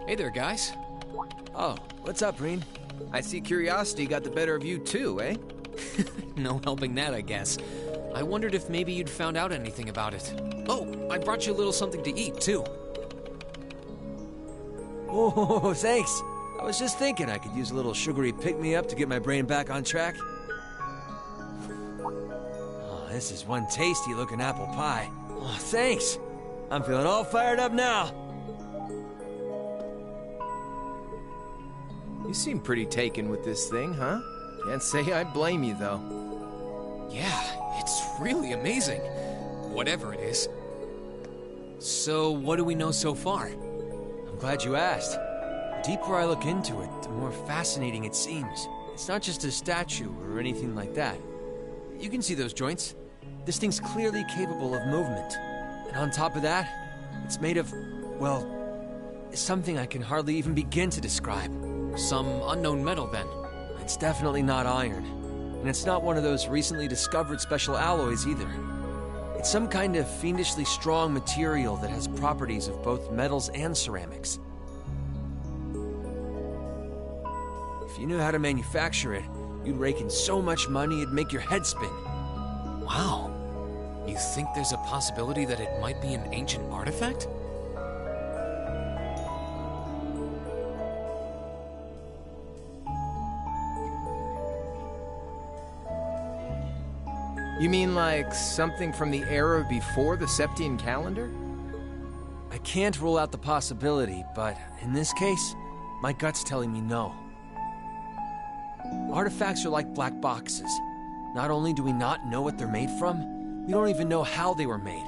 Hey there, guys. Oh, what's up, Breen? I see curiosity got the better of you too, eh? No helping that, I guess. I wondered if maybe you'd found out anything about it. Oh, I brought you a little something to eat, too. Oh, thanks. I was just thinking I could use a little sugary pick-me-up to get my brain back on track. Oh, this is one tasty-looking apple pie. Oh, thanks. I'm feeling all fired up now. You seem pretty taken with this thing, huh? Can't say I blame you, though. Yeah, it's really amazing. Whatever it is. So, what do we know so far? I'm glad you asked. The deeper I look into it, the more fascinating it seems. It's not just a statue or anything like that. You can see those joints. This thing's clearly capable of movement. And on top of that, it's made of, well, something I can hardly even begin to describe. Some unknown metal, then? It's definitely not iron. And it's not one of those recently discovered special alloys either. It's some kind of fiendishly strong material that has properties of both metals and ceramics. If you knew how to manufacture it, you'd rake in so much money it'd make your head spin. Wow. You think there's a possibility that it might be an ancient artifact? You mean like something from the era before the Septian calendar? I can't rule out the possibility, but in this case, my gut's telling me no. Artifacts are like black boxes. Not only do we not know what they're made from, we don't even know how they were made.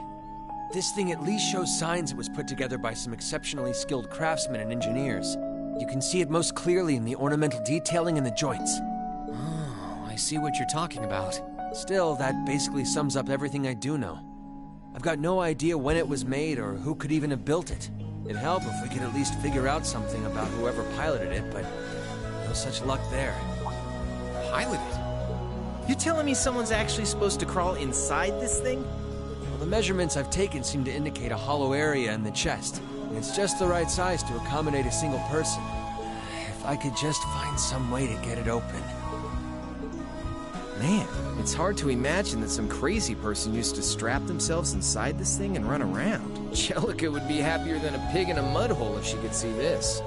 This thing at least shows signs it was put together by some exceptionally skilled craftsmen and engineers. You can see it most clearly in the ornamental detailing in the joints. Oh, I see what you're talking about. Still, that basically sums up everything I do know. I've got no idea when it was made or who could even have built it. It'd help if we could at least figure out something about whoever piloted it, but no such luck there. Piloted? You telling me someone's actually supposed to crawl inside this thing? Well, the measurements I've taken seem to indicate a hollow area in the chest, and it's just the right size to accommodate a single person. If I could just find some way to get it open. Man, it's hard to imagine that some crazy person used to strap themselves inside this thing and run around. Jellica would be happier than a pig in a mud hole if she could see this.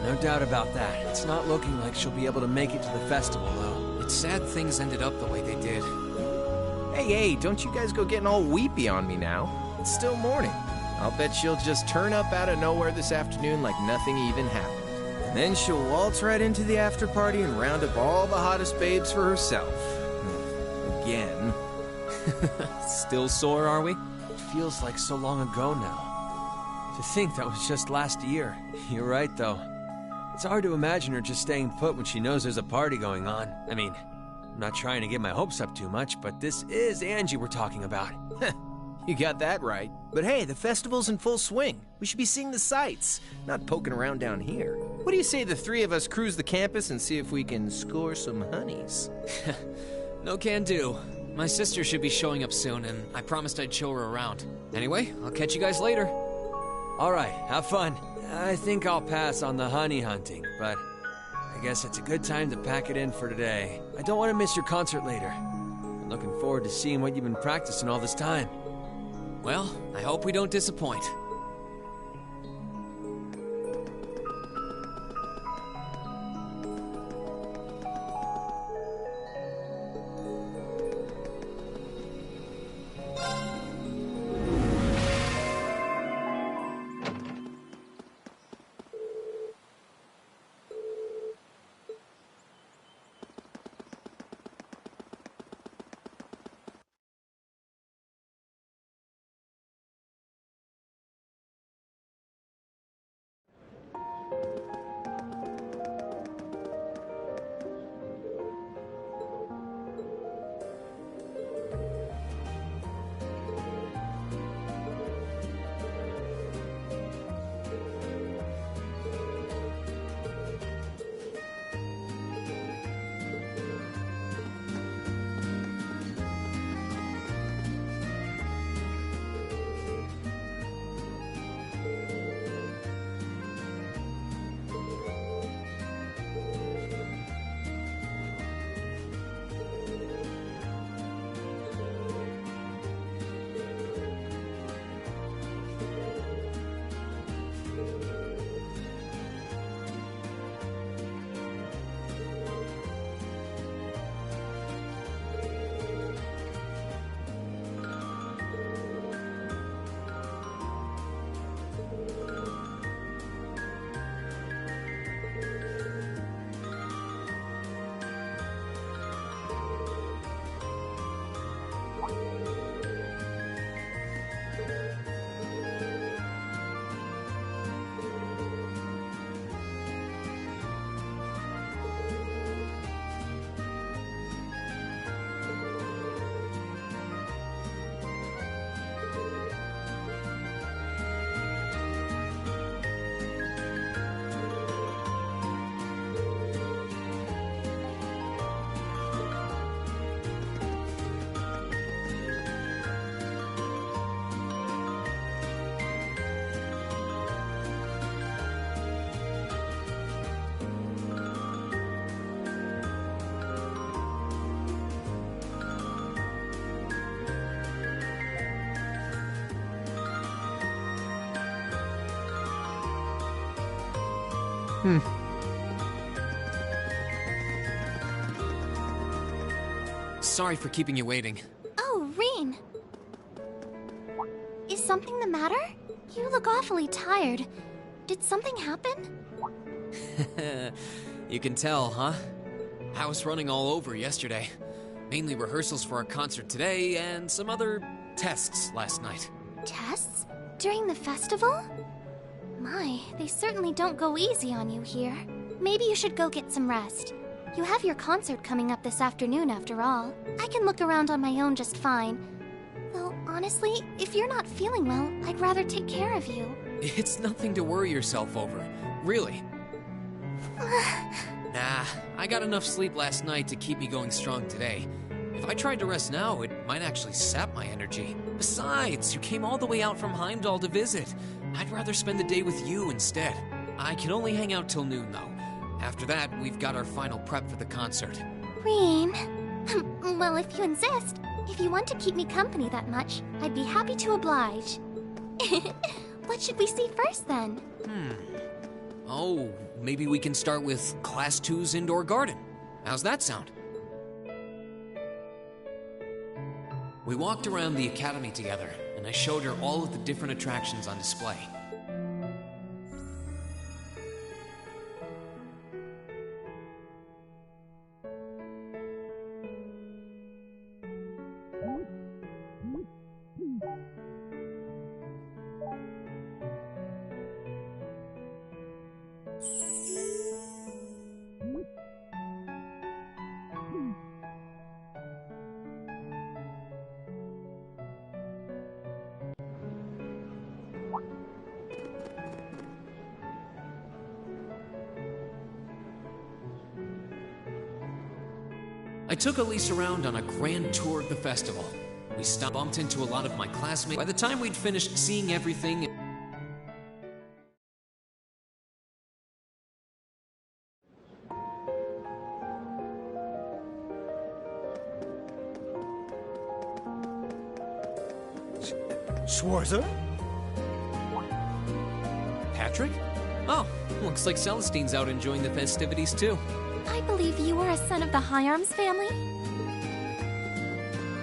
No doubt about that. It's not looking like she'll be able to make it to the festival, though. It's sad things ended up the way they did. Hey, don't you guys go getting all weepy on me now. It's still morning. I'll bet she'll just turn up out of nowhere this afternoon like nothing even happened. And then she'll waltz right into the after party and round up all the hottest babes for herself. Again. Still sore, are we? It feels like so long ago now. To think that was just last year. You're right, though. It's hard to imagine her just staying put when she knows there's a party going on. I mean, I'm not trying to get my hopes up too much, but this is Angie we're talking about. You got that right. But hey, the festival's in full swing. We should be seeing the sights, not poking around down here. What do you say the three of us cruise the campus and see if we can score some honeys? No can do. My sister should be showing up soon, and I promised I'd show her around. Anyway, I'll catch you guys later. All right, have fun. I think I'll pass on the honey hunting, but I guess it's a good time to pack it in for today. I don't want to miss your concert later. I'm looking forward to seeing what you've been practicing all this time. Well, I hope we don't disappoint. Sorry for keeping you waiting. Oh, Rean. Is something the matter? You look awfully tired. Did something happen? You can tell, huh? I was running all over yesterday. Mainly rehearsals for our concert today and some other tests last night. Tests? During the festival? My, they certainly don't go easy on you here. Maybe you should go get some rest. You have your concert coming up this afternoon after all. I can look around on my own just fine. Though, honestly, if you're not feeling well, I'd rather take care of you. It's nothing to worry yourself over. Really. Nah, I got enough sleep last night to keep me going strong today. If I tried to rest now, it might actually sap my energy. Besides, you came all the way out from Heimdall to visit. I'd rather spend the day with you instead. I can only hang out till noon, though. After that, we've got our final prep for the concert. Rean. Well, if you insist. If you want to keep me company that much, I'd be happy to oblige. What should we see first, then? Oh, maybe we can start with Class 2's indoor garden. How's that sound? We walked around the academy together, and I showed her all of the different attractions on display. I took Elise around on a grand tour of the festival. We bumped into a lot of my classmates. By the time we'd finished seeing everything... Schwarzer? Patrick? Oh, looks like Celestine's out enjoying the festivities too. I believe you are a son of the High Arms family?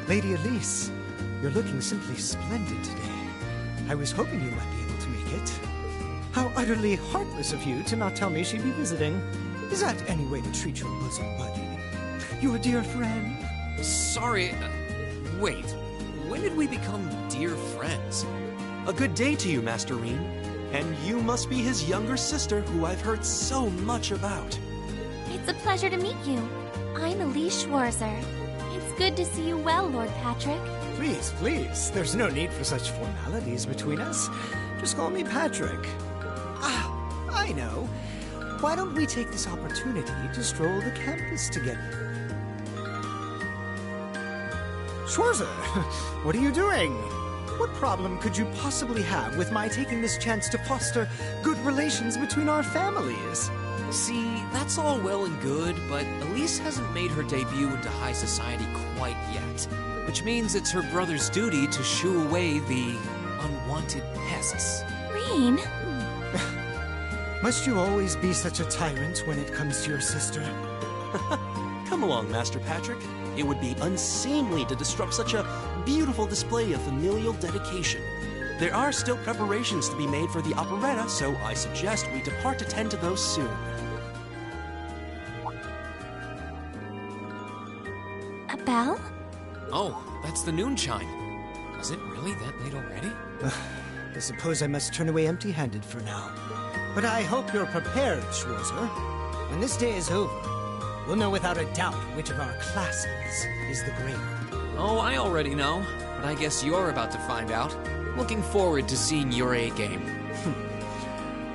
Lady Elise, you're looking simply splendid today. I was hoping you might be able to make it. How utterly heartless of you to not tell me she'd be visiting. Is that any way to treat your bosom buddy? Your dear friend? Sorry, wait. When did we become dear friends? A good day to you, Master Rean. And you must be his younger sister, who I've heard so much about. It's a pleasure to meet you. I'm Elise Schwarzer. It's good to see you well, Lord Patrick. Please, please. There's no need for such formalities between us. Just call me Patrick. Ah, I know. Why don't we take this opportunity to stroll the campus together? Schwarzer, what are you doing? What problem could you possibly have with my taking this chance to foster good relations between our families? See, that's all well and good, but Elise hasn't made her debut into high society quite yet. Which means it's her brother's duty to shoo away the unwanted pests. Rean? Must you always be such a tyrant when it comes to your sister? Come along, Master Patrick. It would be unseemly to disrupt such a beautiful display of familial dedication. There are still preparations to be made for the operetta, so I suggest we depart to tend to those soon. A bell? Oh, that's the noon chime. Was it really that late already? I suppose I must turn away empty-handed for now. But I hope you're prepared, Schwarzer. When this day is over, we'll know without a doubt which of our classes is the greater. Oh, I already know, but I guess you're about to find out. Looking forward to seeing your A-game.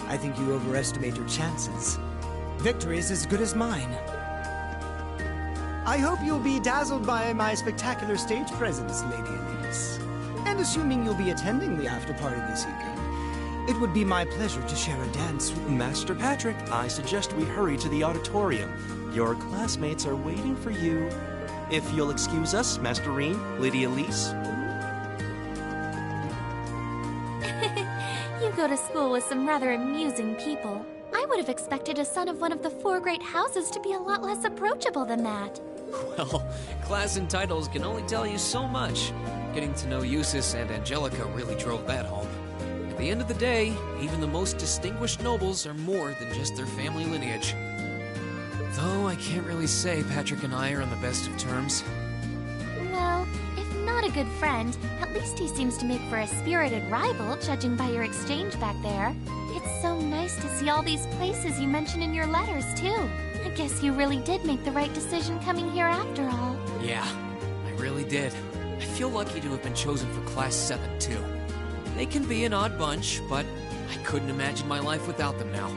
I think you overestimate your chances. Victory is as good as mine. I hope you'll be dazzled by my spectacular stage presence, Lady Elise. And assuming you'll be attending the after-party this evening, it would be my pleasure to share a dance with Master Patrick, I suggest we hurry to the auditorium. Your classmates are waiting for you. If you'll excuse us, Master Rean, Lady Elise. You go to school with some rather amusing people. I I would have expected a son of one of the four great houses to be a lot less approachable than that. Well, class and titles can only tell you so much. Getting to know Eustace and Angelica really drove that home. At the end of the day, even the most distinguished nobles are more than just their family lineage. Though I can't really say Patrick and I are on the best of terms. Well, if not a good friend, at least he seems to make for a spirited rival, judging by your exchange back there. It's so nice to see all these places you mention in your letters, too. I guess you really did make the right decision coming here after all. Yeah, I really did. I feel lucky to have been chosen for Class 7, too. They can be an odd bunch, but I couldn't imagine my life without them now.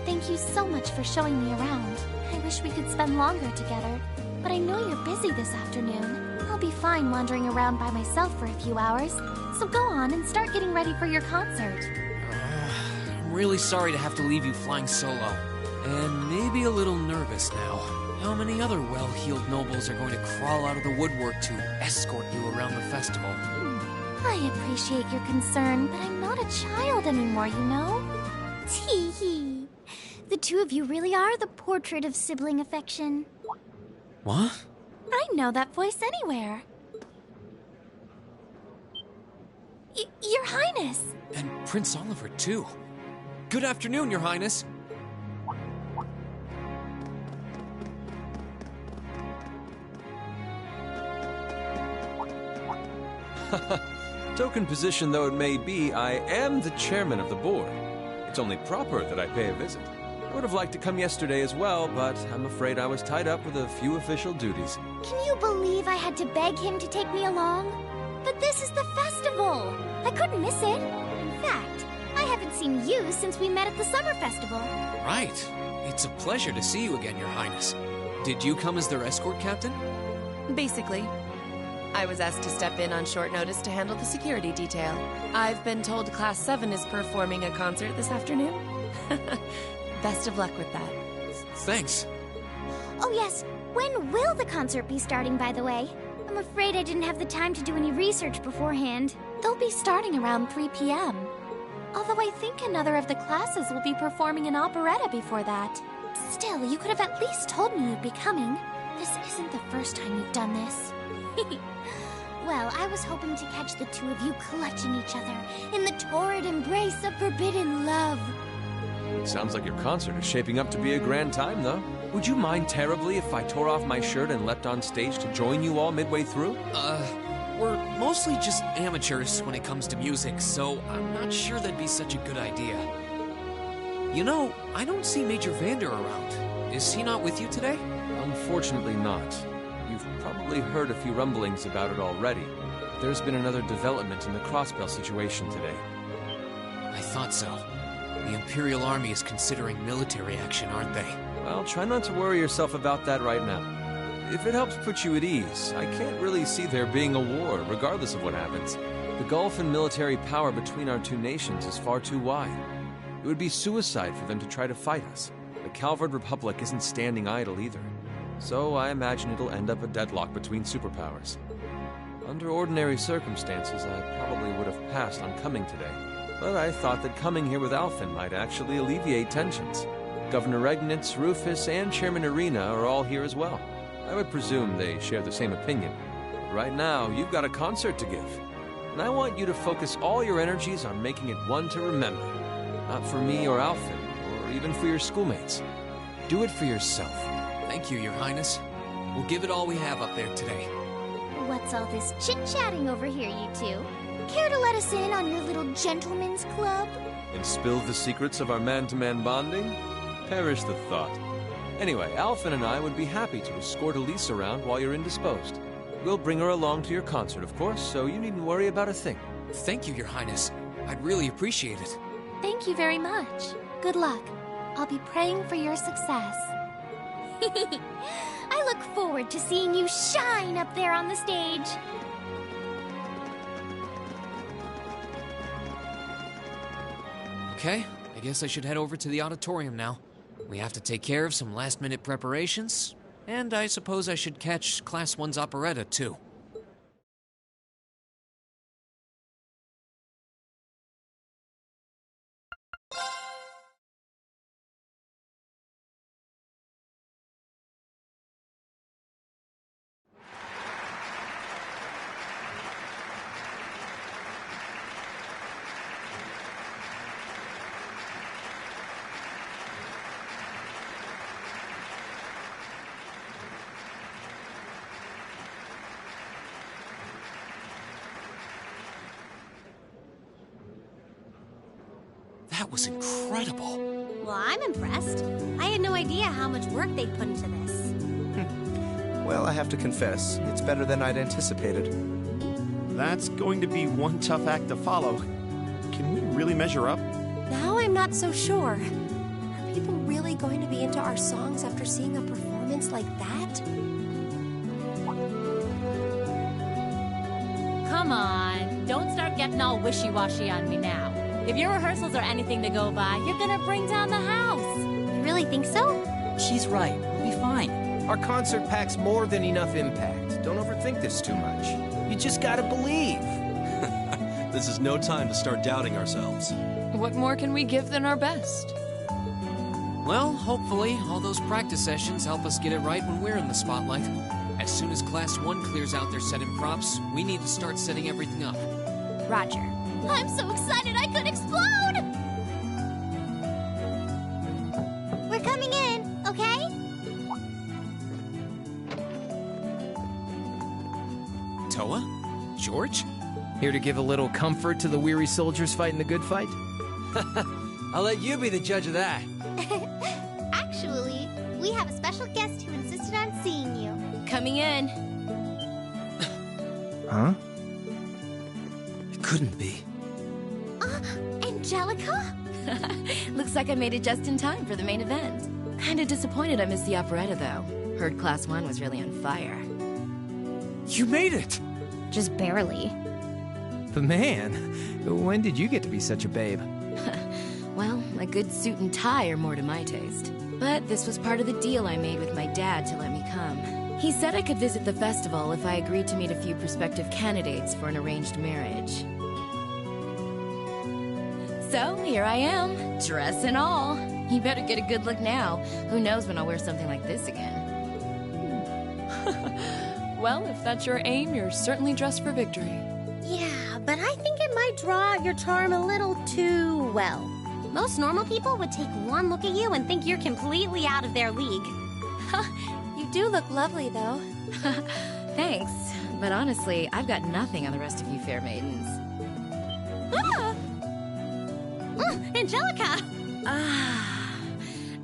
Thank you so much for showing me around. I wish we could spend longer together, but I know you're busy this afternoon. I'll be fine wandering around by myself for a few hours, so go on and start getting ready for your concert. I'm really sorry to have to leave you flying solo, and maybe a little nervous now. How many other well-heeled nobles are going to crawl out of the woodwork to escort you around the festival? I appreciate your concern, but I'm not a child anymore, you know? Tee-hee. The two of you really are the portrait of sibling affection. What? I know that voice anywhere. Your Highness! And Prince Oliver, too. Good afternoon, Your Highness. Token position though it may be, I am the chairman of the board. It's only proper that I pay a visit. I would have liked to come yesterday as well, but I'm afraid I was tied up with a few official duties. Can you believe I had to beg him to take me along? But this is the festival! I couldn't miss it. In fact, I haven't seen you since we met at the summer festival. Right. It's a pleasure to see you again, Your Highness. Did you come as their escort captain? Basically. I was asked to step in on short notice to handle the security detail. I've been told Class 7 is performing a concert this afternoon. Best of luck with that. Thanks. Oh yes, when will the concert be starting, by the way? I'm afraid I didn't have the time to do any research beforehand. They'll be starting around 3 p.m. Although I think another of the classes will be performing an operetta before that. Still, you could have at least told me you'd be coming. This isn't the first time you've done this. Well, I was hoping to catch the two of you clutching each other in the torrid embrace of forbidden love. Sounds like your concert is shaping up to be a grand time, though. Would you mind terribly if I tore off my shirt and leapt on stage to join you all midway through? We're mostly just amateurs when it comes to music, so I'm not sure that'd be such a good idea. You know, I don't see Major Vander around. Is he not with you today? Unfortunately not. You've probably heard a few rumblings about it already. There's been another development in the Crossbell situation today. I thought so. The Imperial Army is considering military action, aren't they? Well, try not to worry yourself about that right now. If it helps put you at ease, I can't really see there being a war, regardless of what happens. The gulf in military power between our two nations is far too wide. It would be suicide for them to try to fight us. The Calvard Republic isn't standing idle either. So I imagine it'll end up a deadlock between superpowers. Under ordinary circumstances, I probably would have passed on coming today. But I thought that coming here with Alphen might actually alleviate tensions. Governor Regnitz, Rufus, and Chairman Arena are all here as well. I would presume they share the same opinion. But right now, you've got a concert to give. And I want you to focus all your energies on making it one to remember. Not for me or Alphen, or even for your schoolmates. Do it for yourself. Thank you, Your Highness. We'll give it all we have up there today. What's all this chit-chatting over here, you two? Care to let us in on your little gentleman's club? And spill the secrets of our man-to-man bonding? Perish the thought. Anyway, Alphen and I would be happy to escort Elise around while you're indisposed. We'll bring her along to your concert, of course, so you needn't worry about a thing. Thank you, Your Highness. I'd really appreciate it. Thank you very much. Good luck. I'll be praying for your success. I look forward to seeing you shine up there on the stage. Okay, I guess I should head over to the auditorium now. We have to take care of some last-minute preparations, and I suppose I should catch Class 1's operetta, too. That was incredible. Well, I'm impressed. I had no idea how much work they'd put into this. Well, I have to confess, it's better than I'd anticipated. That's going to be one tough act to follow. Can we really measure up? Now I'm not so sure. Are people really going to be into our songs after seeing a performance like that? Come on, don't start getting all wishy-washy on me now. If your rehearsals are anything to go by, you're gonna bring down the house. You really think so? She's right. We'll be fine. Our concert packs more than enough impact. Don't overthink this too much. You just gotta believe. This is no time to start doubting ourselves. What more can we give than our best? Well, hopefully, all those practice sessions help us get it right when we're in the spotlight. As soon as Class 1 clears out their set and props, we need to start setting everything up. Roger. I'm so excited I could explode! We're coming in, okay? Toa? George? Here to give a little comfort to the weary soldiers fighting the good fight? I'll let you be the judge of that. Actually, we have a special guest who insisted on seeing you. Coming in. Huh? It couldn't be. Angelica? Looks like I made it just in time for the main event. Kinda disappointed I missed the operetta, though. Heard Class 1 was really on fire. You made it! Just barely. But man, when did you get to be such a babe? Well, a good suit and tie are more to my taste. But this was part of the deal I made with my dad to let me come. He said I could visit the festival if I agreed to meet a few prospective candidates for an arranged marriage. So, here I am, dress and all. You better get a good look now. Who knows when I'll wear something like this again. Well, if that's your aim, you're certainly dressed for victory. Yeah, but I think it might draw out your charm a little too well. Most normal people would take one look at you and think you're completely out of their league. You do look lovely, though. Thanks, but honestly, I've got nothing on the rest of you fair maidens. Angelica!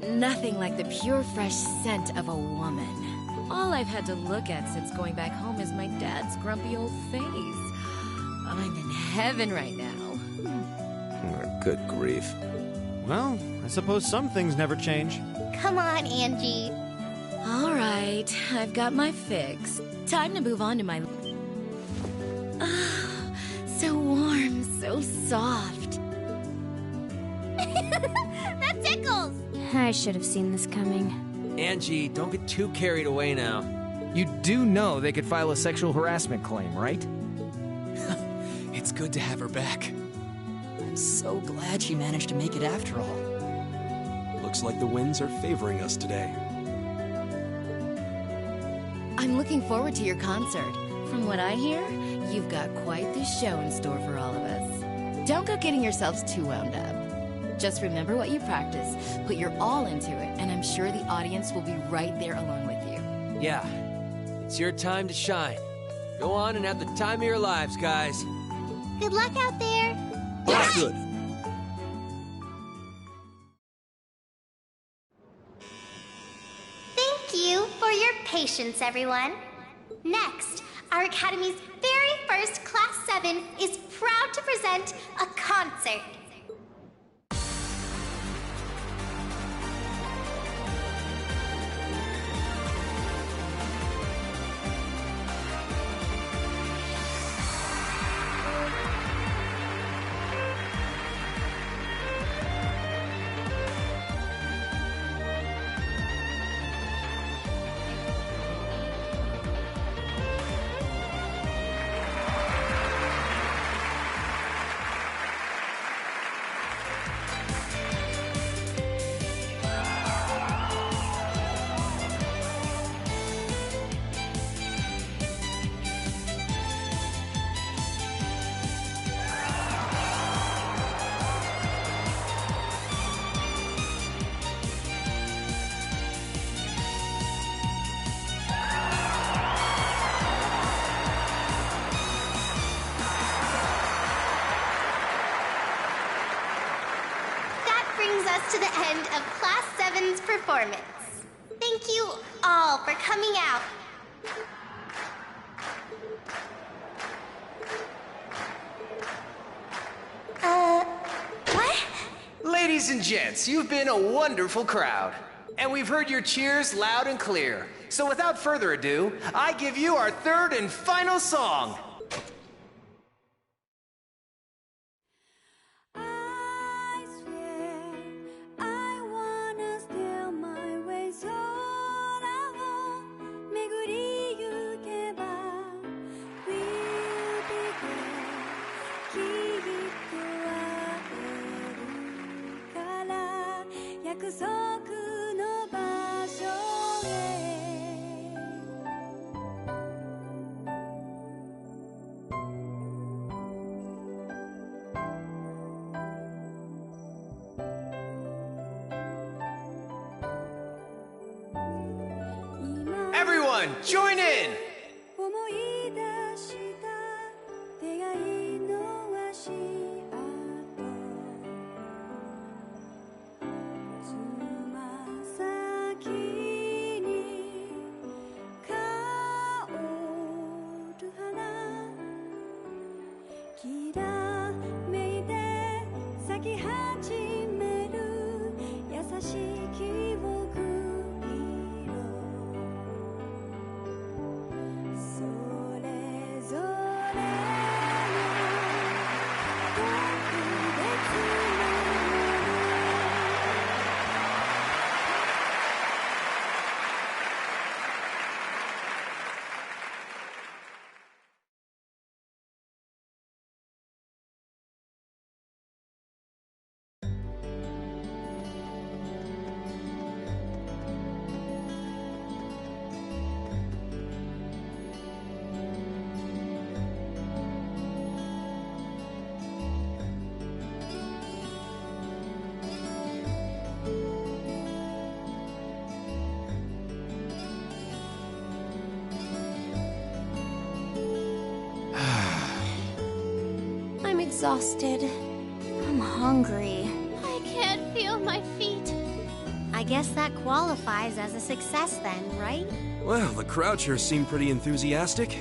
Nothing like the pure, fresh scent of a woman. All I've had to look at since going back home is my dad's grumpy old face. I'm in heaven right now. Good grief. Well, I suppose some things never change. Come on, Angie. All right, I've got my fix. Time to move on to my... So warm, so soft. That tickles! I should have seen this coming. Angie, don't get too carried away now. You do know they could file a sexual harassment claim, right? It's good to have her back. I'm so glad she managed to make it after all. Looks like the winds are favoring us today. I'm looking forward to your concert. From what I hear, you've got quite the show in store for all of us. Don't go getting yourselves too wound up. Just remember what you practice, put your all into it, and I'm sure the audience will be right there along with you. Yeah, it's your time to shine. Go on and have the time of your lives, guys. Good luck out there. That's good. Thank you for your patience, everyone. Next, our Academy's very first Class 7 is proud to present a concert. us to the end of Class 7's performance. Thank you all for coming out. What? Ladies and gents, you've been a wonderful crowd. And we've heard your cheers loud and clear. So without further ado, I give you our third and final song. Everyone, join in! Exhausted. I'm hungry. I can't feel my feet. I guess that qualifies as a success then, right? Well, the crowd sure seemed pretty enthusiastic.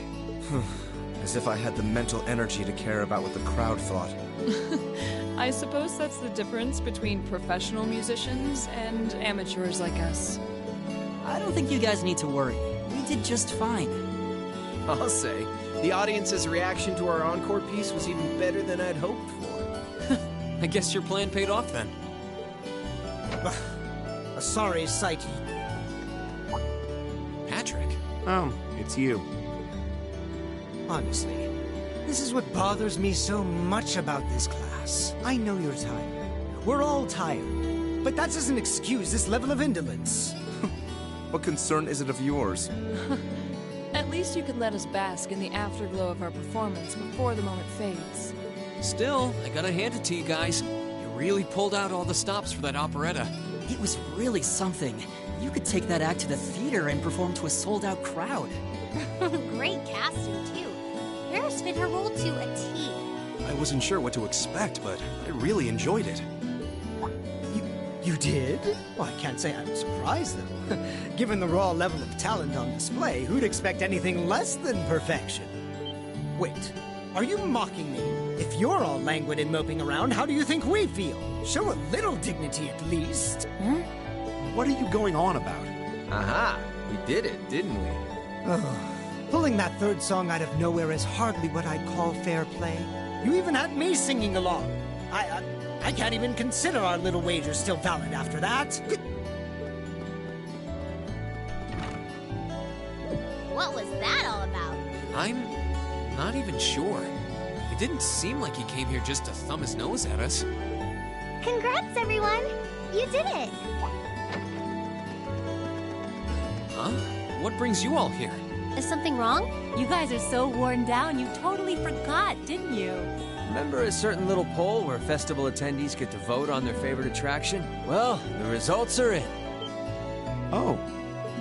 As if I had the mental energy to care about what the crowd thought. I suppose that's the difference between professional musicians and amateurs like us. I don't think you guys need to worry. We did just fine. I'll say, the audience's reaction to our encore piece was even better than I'd hoped for. I guess your plan paid off then. A sorry sight. Patrick? Oh, it's you. Honestly, this is what bothers me so much about this class. I know you're tired. We're all tired. But that doesn't excuse this level of indolence. What concern is it of yours? At least you could let us bask in the afterglow of our performance before the moment fades. Still, I gotta hand it to you guys. You really pulled out all the stops for that operetta. It was really something. You could take that act to the theater and perform to a sold-out crowd. Great casting, too. Paris fit her role to a T. I wasn't sure what to expect, but I really enjoyed it. You did? Well, I can't say I'm surprised, though. Given the raw level of talent on display, who'd expect anything less than perfection? Wait, are you mocking me? If you're all languid and moping around, how do you think we feel? Show a little dignity at least. Huh? What are you going on about? Aha, we did it, didn't we? Pulling that third song out of nowhere is hardly what I'd call fair play. You even had me singing along. I can't even consider our little wager still valid after that. What was that all about? I'm not even sure. It didn't seem like he came here just to thumb his nose at us. Congrats, everyone! You did it! Huh? What brings you all here? Is something wrong? You guys are so worn down, you totally forgot, didn't you? Remember a certain little poll where festival attendees get to vote on their favorite attraction? Well, the results are in. Oh,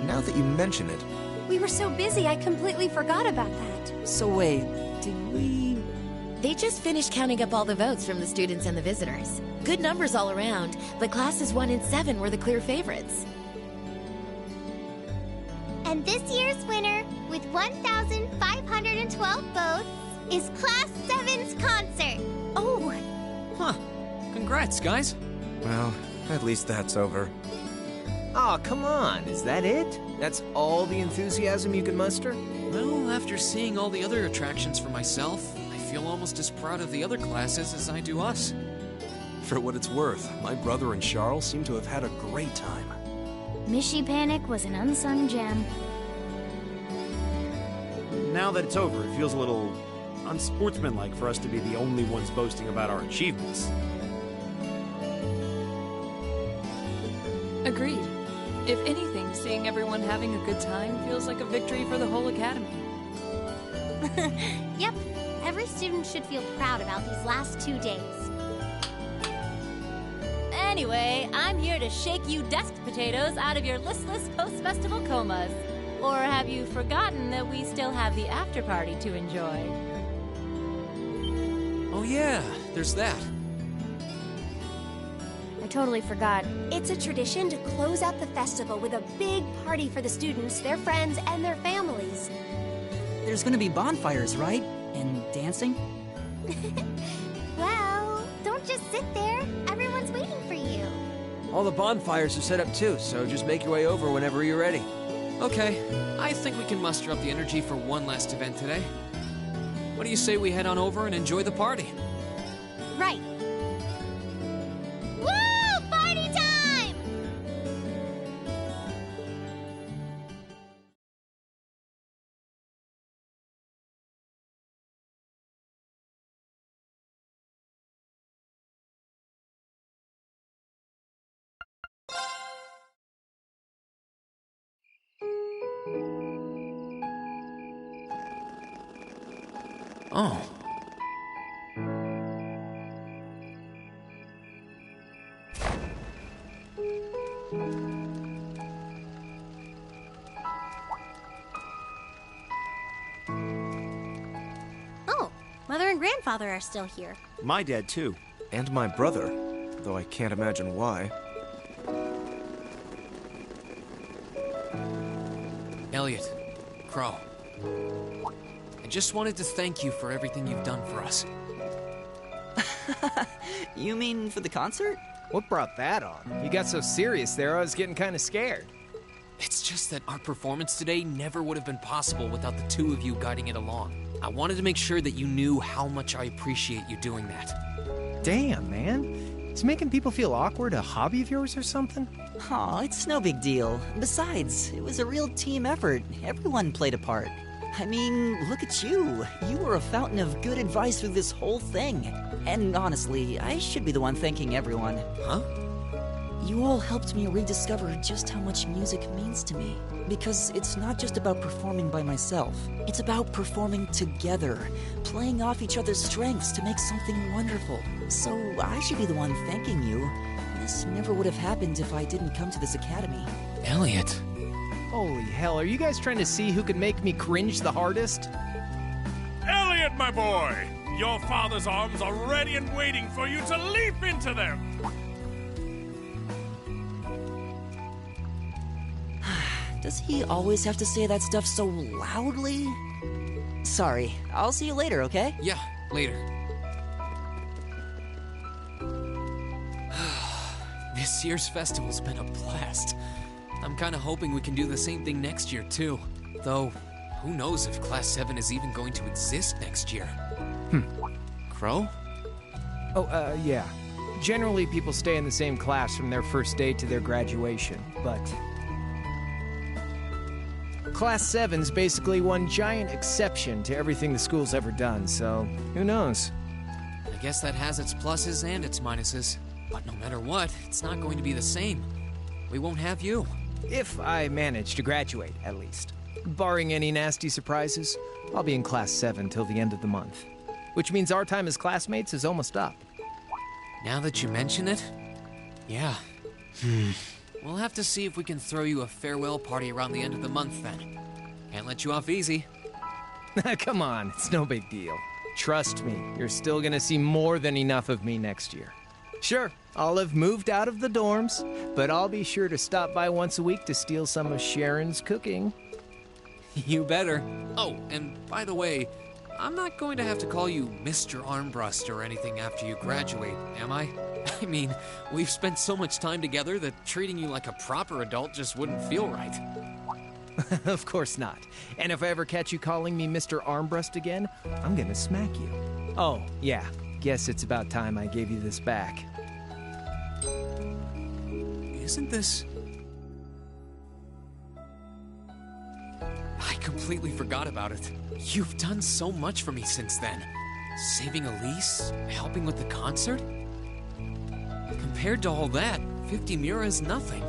now that you mention it. We were so busy, I completely forgot about that. So wait, did we They just finished counting up all the votes from the students and the visitors. Good numbers all around, but classes 1 and 7 were the clear favorites. And this year's winner, with 1,512 votes, is Class 7's concert. Oh! Huh. Congrats, guys. Well, at least that's over. Aw, come on, is that it? That's all the enthusiasm you can muster? Well, after seeing all the other attractions for myself, I feel almost as proud of the other classes as I do us. For what it's worth, my brother and Charles seem to have had a great time. Mishy Panic was an unsung gem. Now that it's over, it feels a little unsportsmanlike for us to be the only ones boasting about our achievements. Agreed. If anything, seeing everyone having a good time feels like a victory for the whole academy. Yep, every student should feel proud about these last 2 days. Anyway, I'm here to shake you desk potatoes out of your listless post-festival comas. Or have you forgotten that we still have the after-party to enjoy? Oh yeah, there's that. I totally forgot. It's a tradition to close out the festival with a big party for the students, their friends, and their families. There's gonna be bonfires, right? And dancing? Well, don't just sit there. Everyone's waiting for you. All the bonfires are set up too, so just make your way over whenever you're ready. Okay, I think we can muster up the energy for one last event today. What do you say we head on over and enjoy the party? Right. Woo! Party time! Oh. Oh, Mother and Grandfather are still here. My dad, too. And my brother, though I can't imagine why. Elliot, Crow. I just wanted to thank you for everything you've done for us. You mean for the concert? What brought that on? You got so serious there, I was getting kind of scared. It's just that our performance today never would have been possible without the two of you guiding it along. I wanted to make sure that you knew how much I appreciate you doing that. Damn, man. Is making people feel awkward a hobby of yours or something? Aw, it's no big deal. Besides, it was a real team effort. Everyone played a part. I mean, look at you. You were a fountain of good advice through this whole thing. And honestly, I should be the one thanking everyone. Huh? You all helped me rediscover just how much music means to me. Because it's not just about performing by myself. It's about performing together, playing off each other's strengths to make something wonderful. So I should be the one thanking you. This never would have happened if I didn't come to this academy. Elliot. Holy hell, are you guys trying to see who can make me cringe the hardest? Elliot, my boy! Your father's arms are ready and waiting for you to leap into them! Does he always have to say that stuff so loudly? Sorry, I'll see you later, okay? Yeah, later. This year's festival's been a blast. I'm kinda hoping we can do the same thing next year, too. Though, who knows if Class 7 is even going to exist next year? Crow? Oh, yeah. Generally, people stay in the same class from their first day to their graduation, but... Class 7's basically one giant exception to everything the school's ever done, so who knows? I guess that has its pluses and its minuses. But no matter what, it's not going to be the same. We won't have you. If I manage to graduate, at least. Barring any nasty surprises, I'll be in Class 7 till the end of the month. Which means our time as classmates is almost up. Now that you mention it, yeah. We'll have to see if we can throw you a farewell party around the end of the month then. Can't let you off easy. Come on, it's no big deal. Trust me, you're still gonna see more than enough of me next year. Sure, I'll have moved out of the dorms, but I'll be sure to stop by once a week to steal some of Sharon's cooking. You better. Oh, and by the way, I'm not going to have to call you Mr. Armbrust or anything after you graduate, am I? I mean, we've spent so much time together that treating you like a proper adult just wouldn't feel right. Of course not. And if I ever catch you calling me Mr. Armbrust again, I'm gonna smack you. Oh, yeah. Guess it's about time I gave you this back. Isn't this... I completely forgot about it. You've done so much for me since then. Saving Elise, helping with the concert. Compared to all that, 50 Mira is nothing.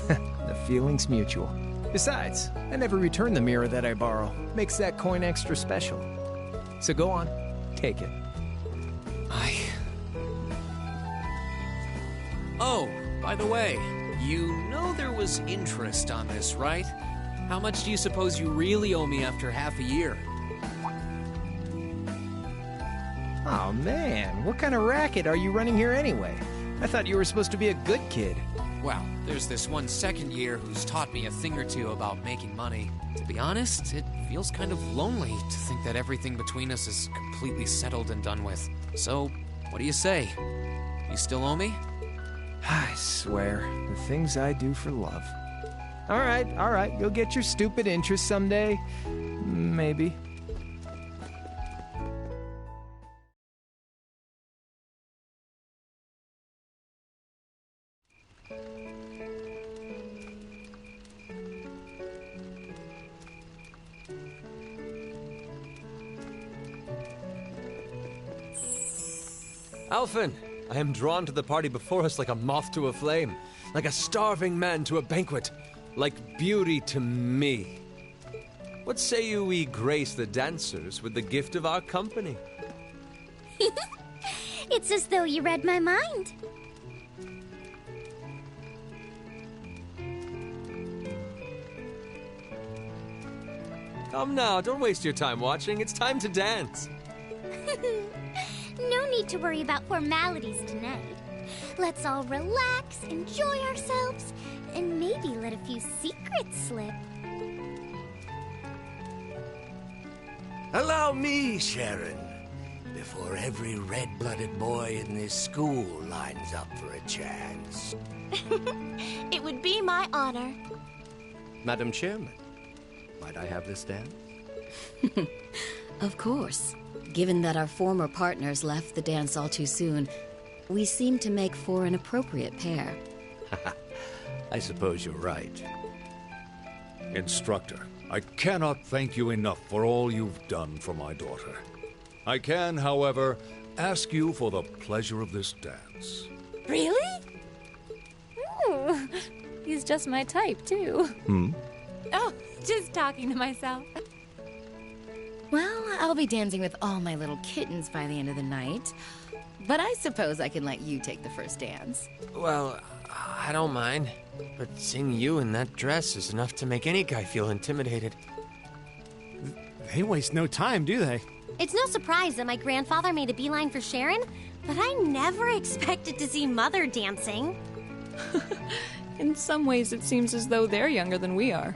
The feeling's mutual. Besides, I never return the mirror that I borrow. Makes that coin extra special. So go on, take it. Oh, by the way, you know there was interest on this, right? How much do you suppose you really owe me after half a year? Oh man, what kind of racket are you running here anyway? I thought you were supposed to be a good kid. Well, there's this one second year who's taught me a thing or two about making money. To be honest, it feels kind of lonely to think that everything between us is completely settled and done with. So, what do you say? You still owe me? I swear, the things I do for love. All right, you'll get your stupid interest someday. Maybe. Alphen, I am drawn to the party before us like a moth to a flame, like a starving man to a banquet, like beauty to me. What say you we grace the dancers with the gift of our company? It's as though you read my mind. Come now, don't waste your time watching. It's time to dance. No need to worry about formalities tonight. Let's all relax, enjoy ourselves, and maybe let a few secrets slip. Allow me, Sharon, before every red-blooded boy in this school lines up for a chance. It would be my honor. Madam Chairman, might I have this dance? Of course. Given that our former partners left the dance all too soon, we seem to make for an appropriate pair. I suppose you're right. Instructor, I cannot thank you enough for all you've done for my daughter. I can, however, ask you for the pleasure of this dance. Really? Ooh, he's just my type, too. Oh, just talking to myself. Well, I'll be dancing with all my little kittens by the end of the night. But I suppose I can let you take the first dance. Well, I don't mind. But seeing you in that dress is enough to make any guy feel intimidated. They waste no time, do they? It's no surprise that my grandfather made a beeline for Sharon, but I never expected to see Mother dancing. In some ways, it seems as though they're younger than we are.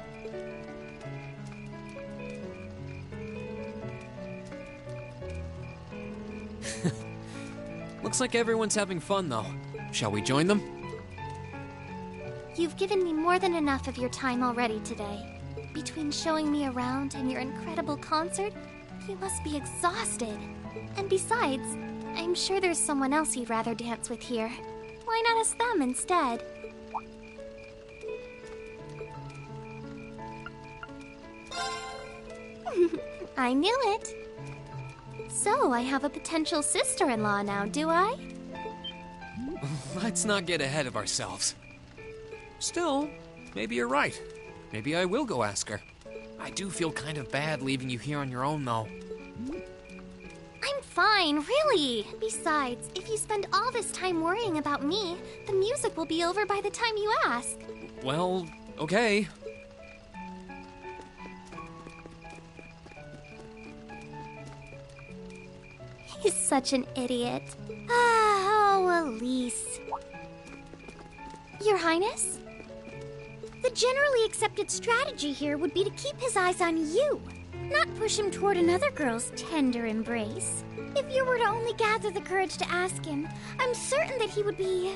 Looks like everyone's having fun, though. Shall we join them? You've given me more than enough of your time already today. Between showing me around and your incredible concert, you must be exhausted. And besides, I'm sure there's someone else you'd rather dance with here. Why not ask them instead? I knew it. So, I have a potential sister-in-law now, do I? Let's not get ahead of ourselves. Still, maybe you're right. Maybe I will go ask her. I do feel kind of bad leaving you here on your own, though. I'm fine, really. Besides, if you spend all this time worrying about me, the music will be over by the time you ask. Well, okay. He's such an idiot. Oh, Elise. Your Highness? The generally accepted strategy here would be to keep his eyes on you, not push him toward another girl's tender embrace. If you were to only gather the courage to ask him, I'm certain that he would be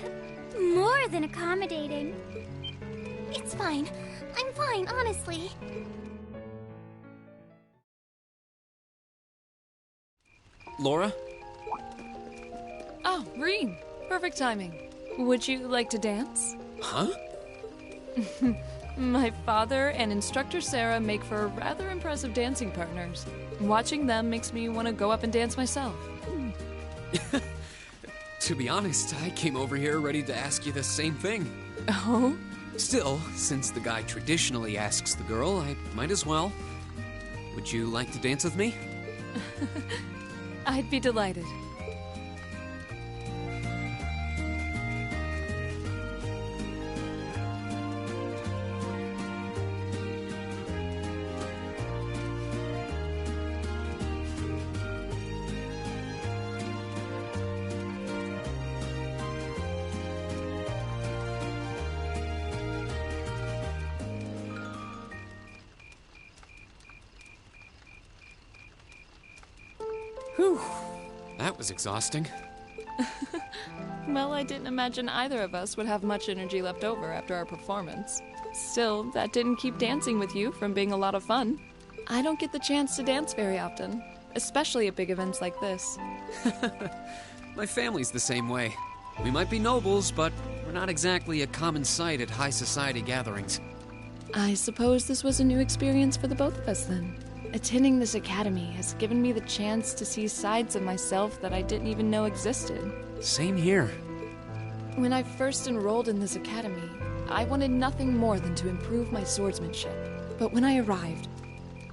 more than accommodating. It's fine. I'm fine, honestly. Laura? Oh, Rean. Perfect timing. Would you like to dance? Huh? My father and instructor Sarah make for rather impressive dancing partners. Watching them makes me want to go up and dance myself. To be honest, I came over here ready to ask you the same thing. Oh? Still, since the guy traditionally asks the girl, I might as well. Would you like to dance with me? I'd be delighted. Whew. That was exhausting. Well, I didn't imagine either of us would have much energy left over after our performance. Still, that didn't keep dancing with you from being a lot of fun. I don't get the chance to dance very often, especially at big events like this. My family's the same way. We might be nobles, but we're not exactly a common sight at high society gatherings. I suppose this was a new experience for the both of us then. Attending this academy has given me the chance to see sides of myself that I didn't even know existed. Same here. When I first enrolled in this academy, I wanted nothing more than to improve my swordsmanship. But when I arrived,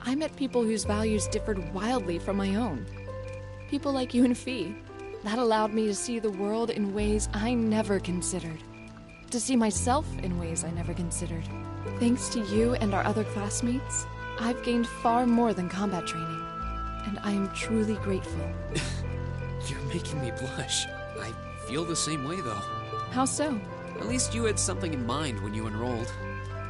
I met people whose values differed wildly from my own. People like you and Fee. That allowed me to see the world in ways I never considered. To see myself in ways I never considered. Thanks to you and our other classmates, I've gained far more than combat training, and I am truly grateful. You're making me blush. I feel the same way, though. How so? At least you had something in mind when you enrolled.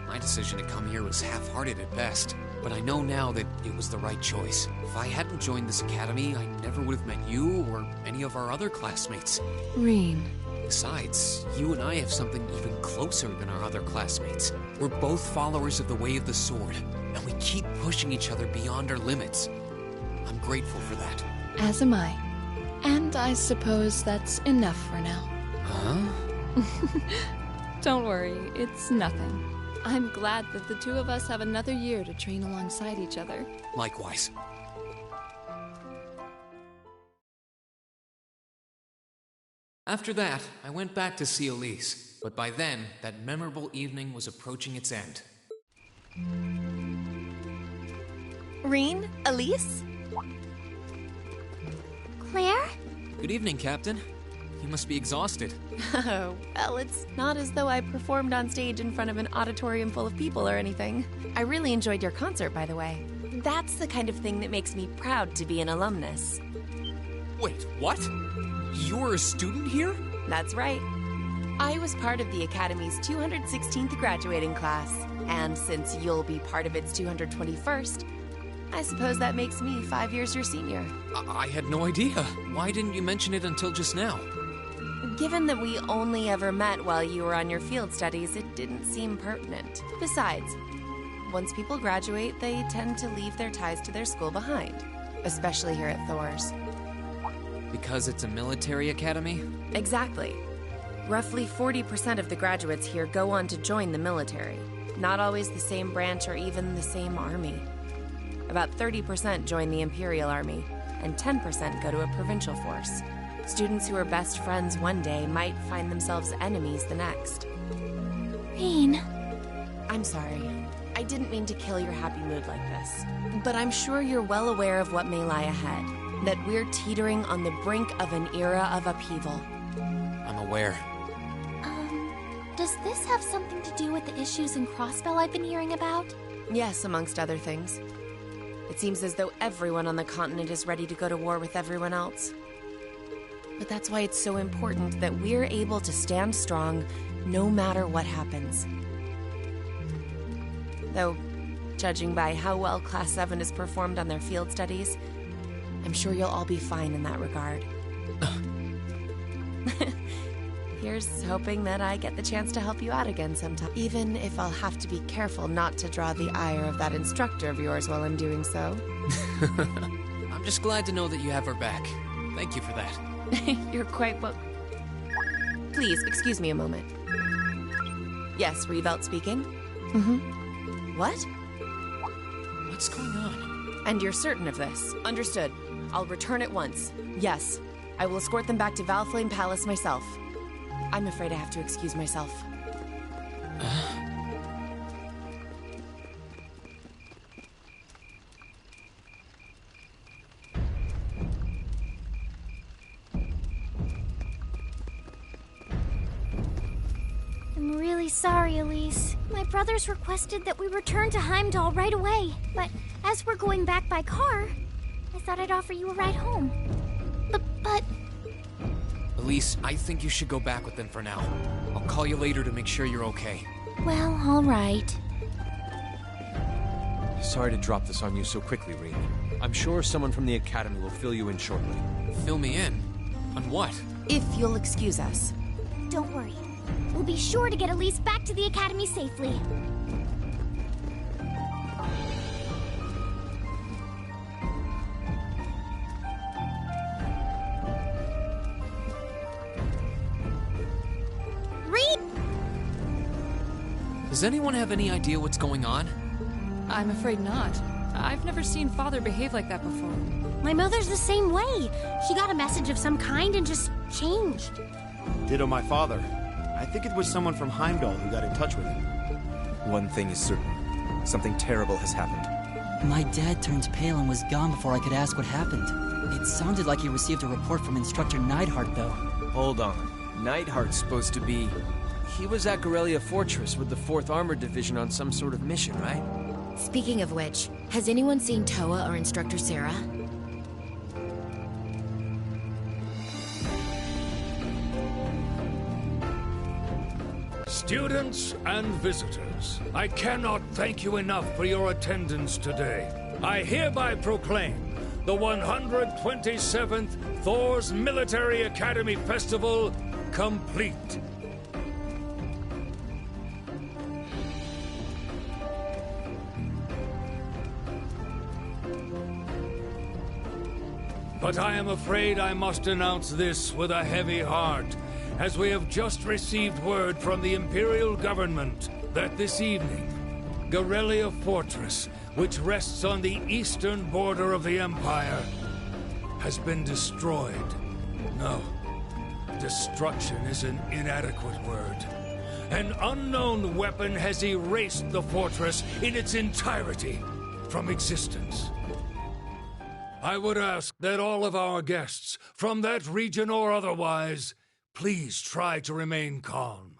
My decision to come here was half-hearted at best, but I know now that it was the right choice. If I hadn't joined this academy, I never would have met you or any of our other classmates. Rean. Besides, you and I have something even closer than our other classmates. We're both followers of the way of the sword, and we keep pushing each other beyond our limits. I'm grateful for that. As am I. And I suppose that's enough for now. Huh? Don't worry, it's nothing. I'm glad that the two of us have another year to train alongside each other. Likewise. After that, I went back to see Elise, but by then, that memorable evening was approaching its end. Rean? Elise? Claire? Good evening, Captain. You must be exhausted. Oh, well, it's not as though I performed on stage in front of an auditorium full of people or anything. I really enjoyed your concert, by the way. That's the kind of thing that makes me proud to be an alumnus. Wait, what? You're a student here? That's right. I was part of the Academy's 216th graduating class, and since you'll be part of its 221st, I suppose that makes me 5 years your senior. I had no idea. Why didn't you mention it until just now? Given that we only ever met while you were on your field studies, it didn't seem pertinent. Besides, once people graduate, they tend to leave their ties to their school behind, especially here at Thor's. Because it's a military academy? Exactly. Roughly 40% of the graduates here go on to join the military. Not always the same branch or even the same army. About 30% join the Imperial Army, and 10% go to a provincial force. Students who are best friends one day might find themselves enemies the next. Rean. I'm sorry. I didn't mean to kill your happy mood like this. But I'm sure you're well aware of what may lie ahead. That we're teetering on the brink of an era of upheaval. I'm aware. Does this have something to do with the issues in Crossbell I've been hearing about? Yes, amongst other things. It seems as though everyone on the continent is ready to go to war with everyone else. But that's why it's so important that we're able to stand strong no matter what happens. Though, judging by how well Class 7 has performed on their field studies, I'm sure you'll all be fine in that regard. Here's hoping that I get the chance to help you out again sometime, even if I'll have to be careful not to draw the ire of that instructor of yours while I'm doing so. I'm just glad to know that you have her back. Thank you for that. You're quite well... Please, excuse me a moment. Yes, Revelt speaking? Mm-hmm. What? What's going on? And you're certain of this? Understood. I'll return at once. Yes. I will escort them back to Valflame Palace myself. I'm afraid I have to excuse myself. I'm really sorry, Elise. My brothers requested that we return to Heimdall right away, but as we're going back by car, I thought I'd offer you a ride home. But... Elise, I think you should go back with them for now. I'll call you later to make sure you're okay. Well, all right. Sorry to drop this on you so quickly, Reed. I'm sure someone from the Academy will fill you in shortly. Fill me in? On what? If you'll excuse us. Don't worry. We'll be sure to get Elise back to the Academy safely. Does anyone have any idea what's going on? I'm afraid not. I've never seen Father behave like that before. My mother's the same way. She got a message of some kind and just changed. Ditto my father. I think it was someone from Heimdall who got in touch with him. One thing is certain. Something terrible has happened. My dad turned pale and was gone before I could ask what happened. It sounded like he received a report from Instructor Neidhart, though. Hold on. Neidhart's supposed to be... He was at Gorelia Fortress with the 4th Armored Division on some sort of mission, right? Speaking of which, has anyone seen Toa or Instructor Sarah? Students and visitors, I cannot thank you enough for your attendance today. I hereby proclaim the 127th Thor's Military Academy Festival complete. But I am afraid I must announce this with a heavy heart, as we have just received word from the Imperial Government that this evening, Gorelia Fortress, which rests on the eastern border of the Empire, has been destroyed. No, destruction is an inadequate word. An unknown weapon has erased the fortress in its entirety from existence. I would ask that all of our guests, from that region or otherwise, please try to remain calm.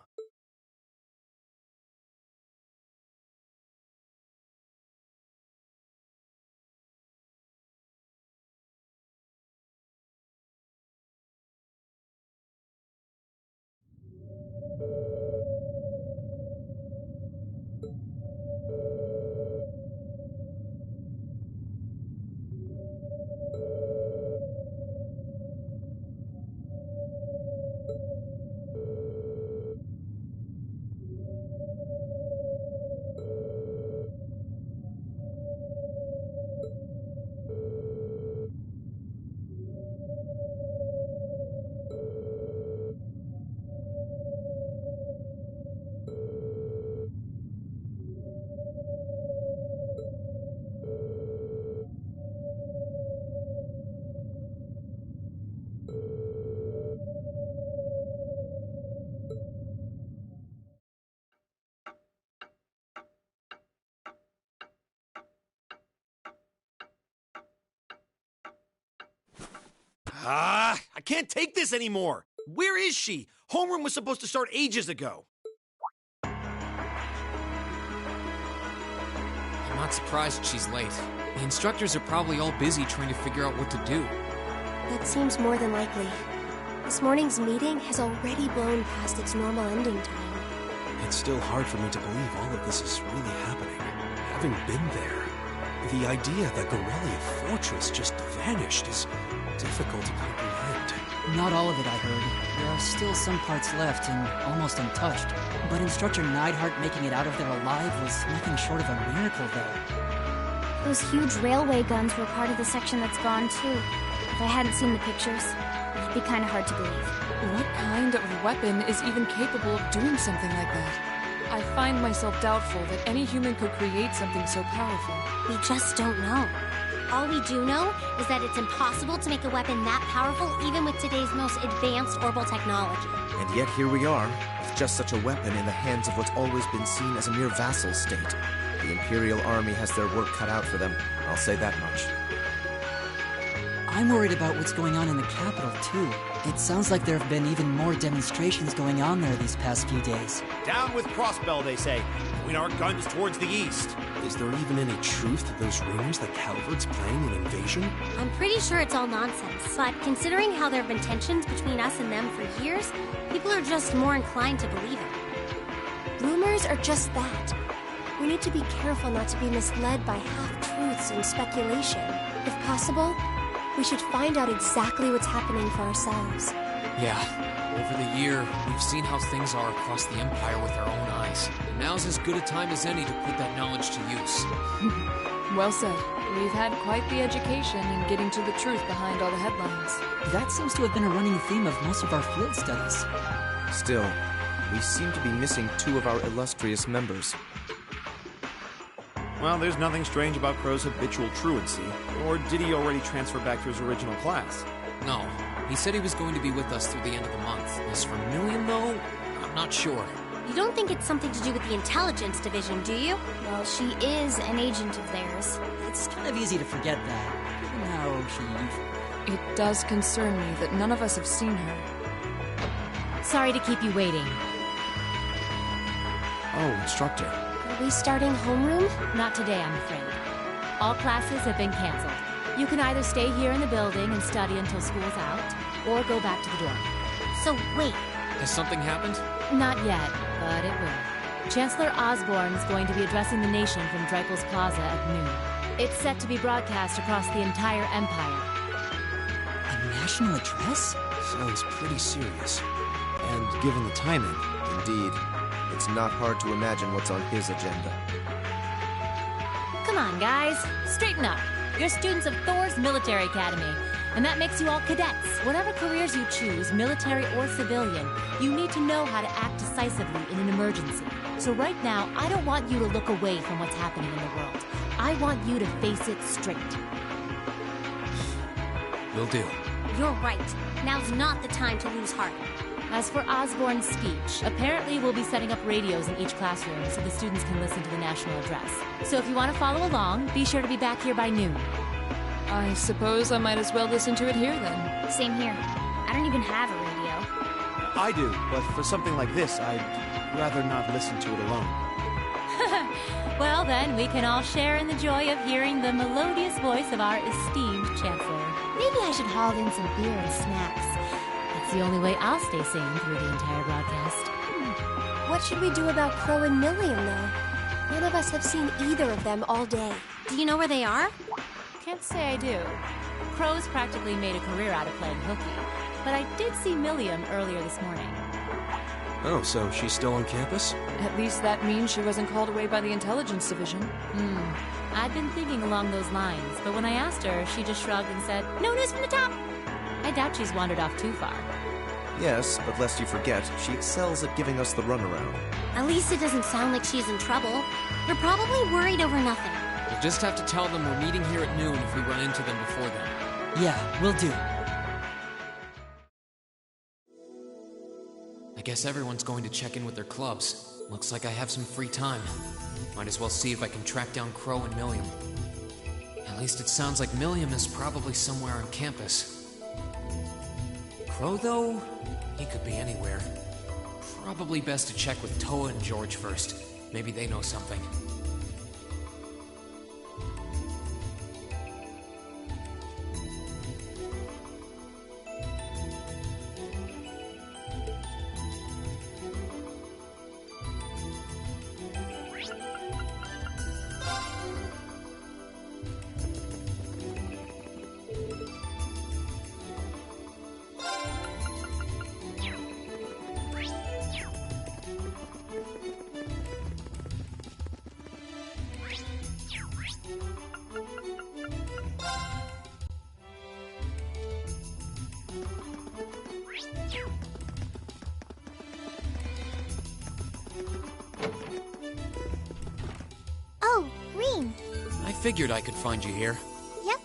I can't take this anymore! Where is she? Homeroom was supposed to start ages ago. I'm not surprised she's late. The instructors are probably all busy trying to figure out what to do. That seems more than likely. This morning's meeting has already blown past its normal ending time. It's still hard for me to believe all of this is really happening. Having been there, the idea that Gorelian Fortress just vanished is difficult to comprehend. Not all of it, I heard. There are still some parts left and almost untouched. But Instructor Neidhart making it out of there alive was nothing short of a miracle, though. Those huge railway guns were part of the section that's gone, too. If I hadn't seen the pictures, it'd be kind of hard to believe. What kind of weapon is even capable of doing something like that? I find myself doubtful that any human could create something so powerful. We just don't know. All we do know is that it's impossible to make a weapon that powerful even with today's most advanced orbital technology. And yet here we are, with just such a weapon in the hands of what's always been seen as a mere vassal state. The Imperial Army has their work cut out for them, I'll say that much. I'm worried about what's going on in the capital, too. It sounds like there have been even more demonstrations going on there these past few days. Down with Crossbell, they say. Point our guns towards the east. Is there even any truth to those rumors that Calvard's planning an invasion? I'm pretty sure it's all nonsense, but considering how there have been tensions between us and them for years, people are just more inclined to believe it. Rumors are just that. We need to be careful not to be misled by half-truths and speculation. If possible, we should find out exactly what's happening for ourselves. Yeah, over the year, we've seen how things are across the Empire with our own eyes. And now's as good a time as any to put that knowledge to use. Well said. We've had quite the education in getting to the truth behind all the headlines. That seems to have been a running theme of most of our field studies. Still, we seem to be missing two of our illustrious members. Well, there's nothing strange about Crow's habitual truancy. Or did he already transfer back to his original class? No. He said he was going to be with us through the end of the month. As for Million, though, I'm not sure. You don't think it's something to do with the Intelligence Division, do you? Well, she is an agent of theirs. It's kind of easy to forget that, given how she... It does concern me that none of us have seen her. Sorry to keep you waiting. Oh, Instructor. Are we starting homeroom? Not today, I'm afraid. All classes have been canceled. You can either stay here in the building and study until school's out, or go back to the dorm. So wait. Has something happened? Not yet, but it will. Chancellor Osborne's going to be addressing the nation from Dreikel's Plaza at noon. It's set to be broadcast across the entire Empire. A national address? Sounds pretty serious. And given the timing... Indeed. It's not hard to imagine what's on his agenda. Come on, guys. Straighten up. You're students of Thor's Military Academy, and that makes you all cadets. Whatever careers you choose, military or civilian, you need to know how to act decisively in an emergency. So right now, I don't want you to look away from what's happening in the world. I want you to face it straight. Will do. You're right. Now's not the time to lose heart. As for Osborne's speech, apparently we'll be setting up radios in each classroom so the students can listen to the national address. So if you want to follow along, be sure to be back here by noon. I suppose I might as well listen to it here then. Same here. I don't even have a radio. I do, but for something like this, I'd rather not listen to it alone. Well then, we can all share in the joy of hearing the melodious voice of our esteemed Chancellor. Maybe I should haul in some beer and snacks. It's the only way I'll stay sane through the entire broadcast. What should we do about Crow and Milliam, though? None of us have seen either of them all day. Do you know where they are? Can't say I do. Crow's practically made a career out of playing hooky, but I did see Milliam earlier this morning. Oh, so she's still on campus? At least that means she wasn't called away by the Intelligence Division. I'd been thinking along those lines, but when I asked her, she just shrugged and said, "No news from the top." I doubt she's wandered off too far. Yes, but lest you forget, she excels at giving us the runaround. At least it doesn't sound like she's in trouble. They're probably worried over nothing. We'll just have to tell them we're meeting here at noon if we run into them before then. Yeah, will do. I guess everyone's going to check in with their clubs. Looks like I have some free time. Might as well see if I can track down Crow and Milliam. At least it sounds like Milliam is probably somewhere on campus. Crow, though? He could be anywhere. Probably best to check with Toa and George first. Maybe they know something. figured I could find you here. Yep.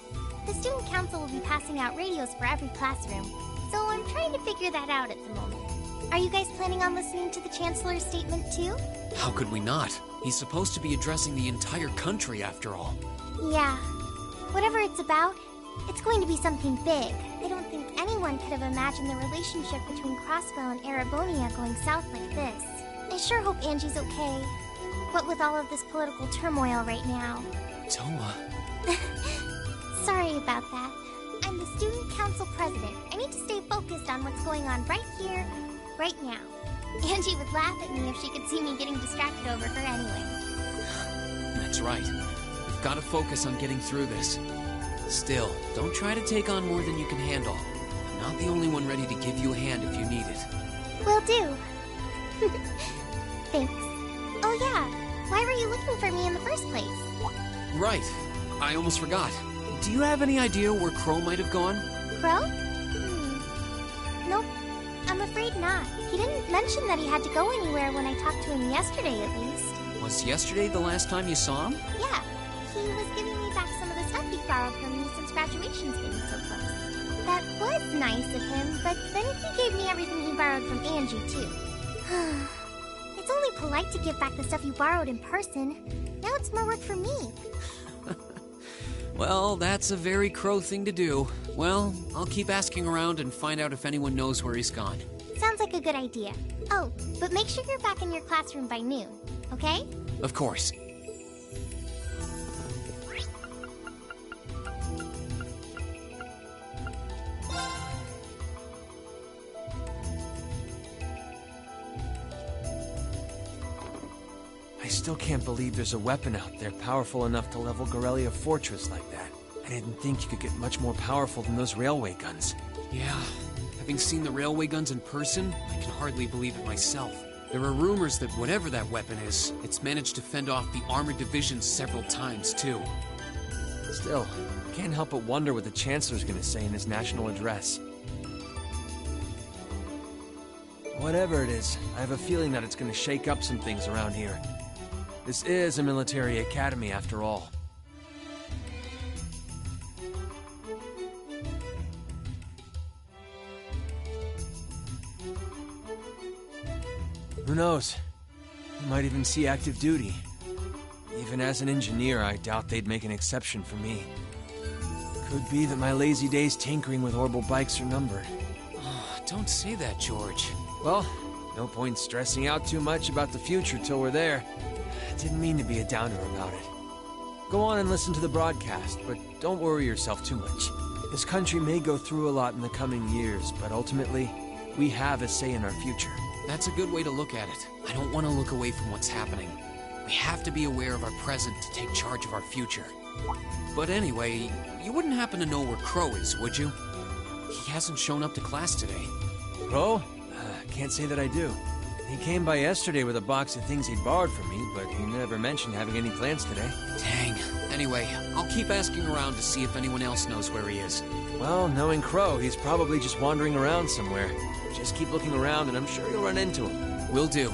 The student council will be passing out radios for every classroom, so I'm trying to figure that out at the moment. Are you guys planning on listening to the Chancellor's statement too? How could we not? He's supposed to be addressing the entire country after all. Yeah. Whatever it's about, it's going to be something big. I don't think anyone could have imagined the relationship between Crossbell and Erebonia going south like this. I sure hope Angie's okay. What with all of this political turmoil right now. Toa. Sorry about that. I'm the student council president. I need to stay focused on what's going on right here, right now. Angie would laugh at me if she could see me getting distracted over her anyway. That's right. We've got to focus on getting through this. Still, don't try to take on more than you can handle. I'm not the only one ready to give you a hand if you need it. Will do. Thanks. Oh yeah, why were you looking for me in the first place? Right. I almost forgot. Do you have any idea where Crow might have gone? Crow? Nope. I'm afraid not. He didn't mention that he had to go anywhere when I talked to him yesterday, at least. Was yesterday the last time you saw him? Yeah. He was giving me back some of the stuff he borrowed from me since graduation's getting so close. That was nice of him, but then he gave me everything he borrowed from Angie, too. It's only polite to give back the stuff you borrowed in person. Now it's more work for me. Well, that's a very Crow thing to do. Well, I'll keep asking around and find out if anyone knows where he's gone. Sounds like a good idea. Oh, but make sure you're back in your classroom by noon, okay? Of course. I still can't believe there's a weapon out there powerful enough to level Gorelia Fortress like that. I didn't think you could get much more powerful than those railway guns. Yeah, having seen the railway guns in person, I can hardly believe it myself. There are rumors that whatever that weapon is, it's managed to fend off the armored divisions several times, too. Still, I can't help but wonder what the Chancellor's gonna say in his national address. Whatever it is, I have a feeling that it's gonna shake up some things around here. This is a military academy, after all. Who knows? You might even see active duty. Even as an engineer, I doubt they'd make an exception for me. Could be that my lazy days tinkering with orbital bikes are numbered. Oh, don't say that, George. Well, no point stressing out too much about the future till we're there. Didn't mean to be a downer about it. Go on and listen to the broadcast, but don't worry yourself too much. This country may go through a lot in the coming years, but ultimately, we have a say in our future. That's a good way to look at it. I don't want to look away from what's happening. We have to be aware of our present to take charge of our future. But anyway, you wouldn't happen to know where Crow is, would you? He hasn't shown up to class today. Crow? Can't say that I do. He came by yesterday with a box of things he'd borrowed from me, but he never mentioned having any plans today. Dang. Anyway, I'll keep asking around to see if anyone else knows where he is. Well, knowing Crow, he's probably just wandering around somewhere. Just keep looking around and I'm sure you'll run into him. Will do.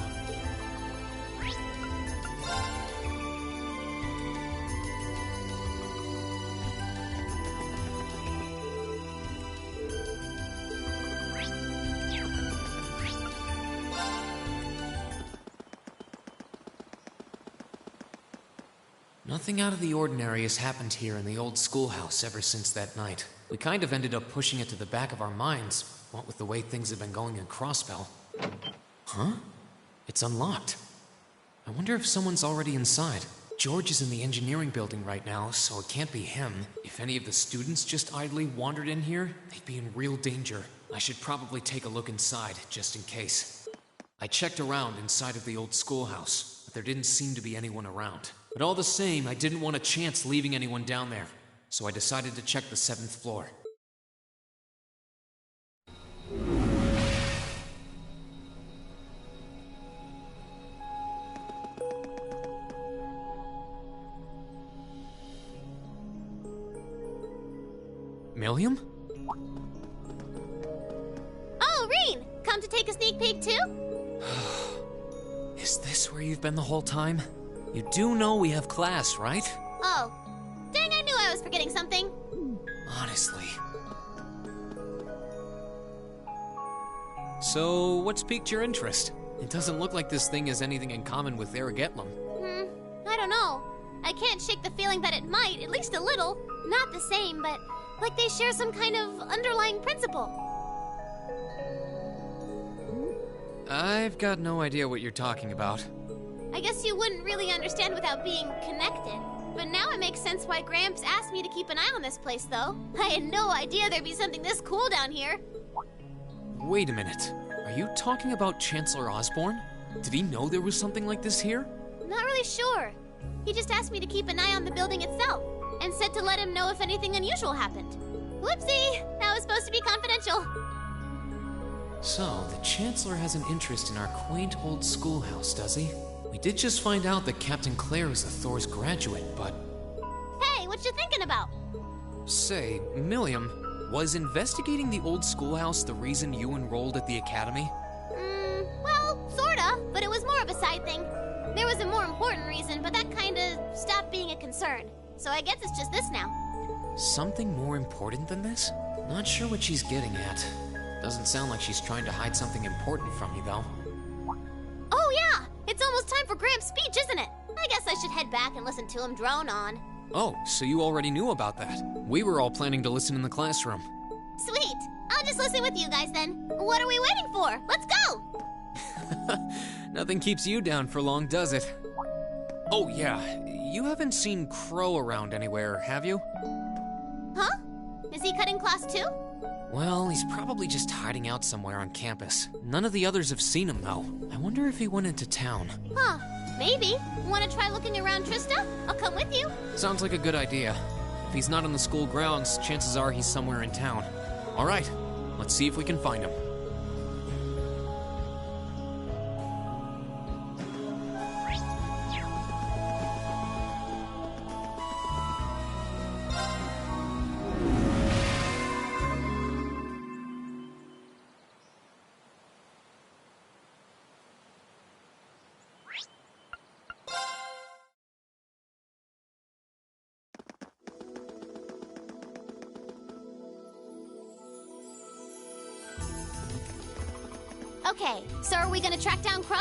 Nothing out of the ordinary has happened here in the old schoolhouse ever since that night. We kind of ended up pushing it to the back of our minds, what with the way things have been going in Crossbell. Huh? It's unlocked. I wonder if someone's already inside. George is in the engineering building right now, so it can't be him. If any of the students just idly wandered in here, they'd be in real danger. I should probably take a look inside, just in case. I checked around inside of the old schoolhouse, but there didn't seem to be anyone around. But all the same, I didn't want a chance leaving anyone down there, so I decided to check the 7th floor. Milliam? Oh, Rean! Come to take a sneak peek too? Is this where you've been the whole time? You do know we have class, right? Oh, Honestly. So, what's piqued your interest? It doesn't look like this thing has anything in common with Aragetlum. I don't know. I can't shake the feeling that it might, at least a little. Not the same, but like they share some kind of underlying principle. I've got no idea what you're talking about. I guess you wouldn't really understand without being connected. But now it makes sense why Gramps asked me to keep an eye on this place, though. I had no idea there'd be something this cool down here. Wait a minute. Are you talking about Chancellor Osborn? Did he know there was something like this here? Not really sure. He just asked me to keep an eye on the building itself, and said to let him know if anything unusual happened. Whoopsie! That was supposed to be confidential. So, the Chancellor has an interest in our quaint old schoolhouse, does he? We did just find out that Captain Claire is a Thor's graduate, but... Hey, what you thinking about? Say, Milliam, was investigating the old schoolhouse the reason you enrolled at the academy? Well, sorta, but it was more of a side thing. There was a more important reason, but that kinda stopped being a concern. So I guess it's just this now. Something more important than this? Not sure what she's getting at. Doesn't sound like she's trying to hide something important from you, though. Oh yeah! It's almost time for Gramps' speech, isn't it? I guess I should head back and listen to him drone on. Oh, so you already knew about that. We were all planning to listen in the classroom. Sweet! I'll just listen with you guys then. What are we waiting for? Let's go! Nothing keeps you down for long, does it? Oh yeah, you haven't seen Crow around anywhere, have you? Huh? Is he cutting class too? Well, he's probably just hiding out somewhere on campus. None of the others have seen him, though. I wonder if he went into town. Huh, maybe. Want to try looking around, Trista? I'll come with you. Sounds like a good idea. If he's not on the school grounds, chances are he's somewhere in town. All right, let's see if we can find him. Okay, so are we gonna track down Crow?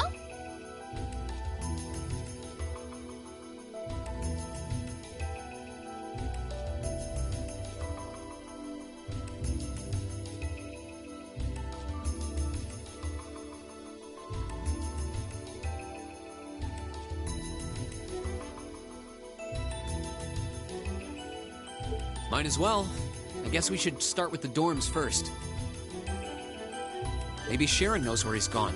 Might as well. I guess we should start with the dorms first. Maybe Sharon knows where he's gone.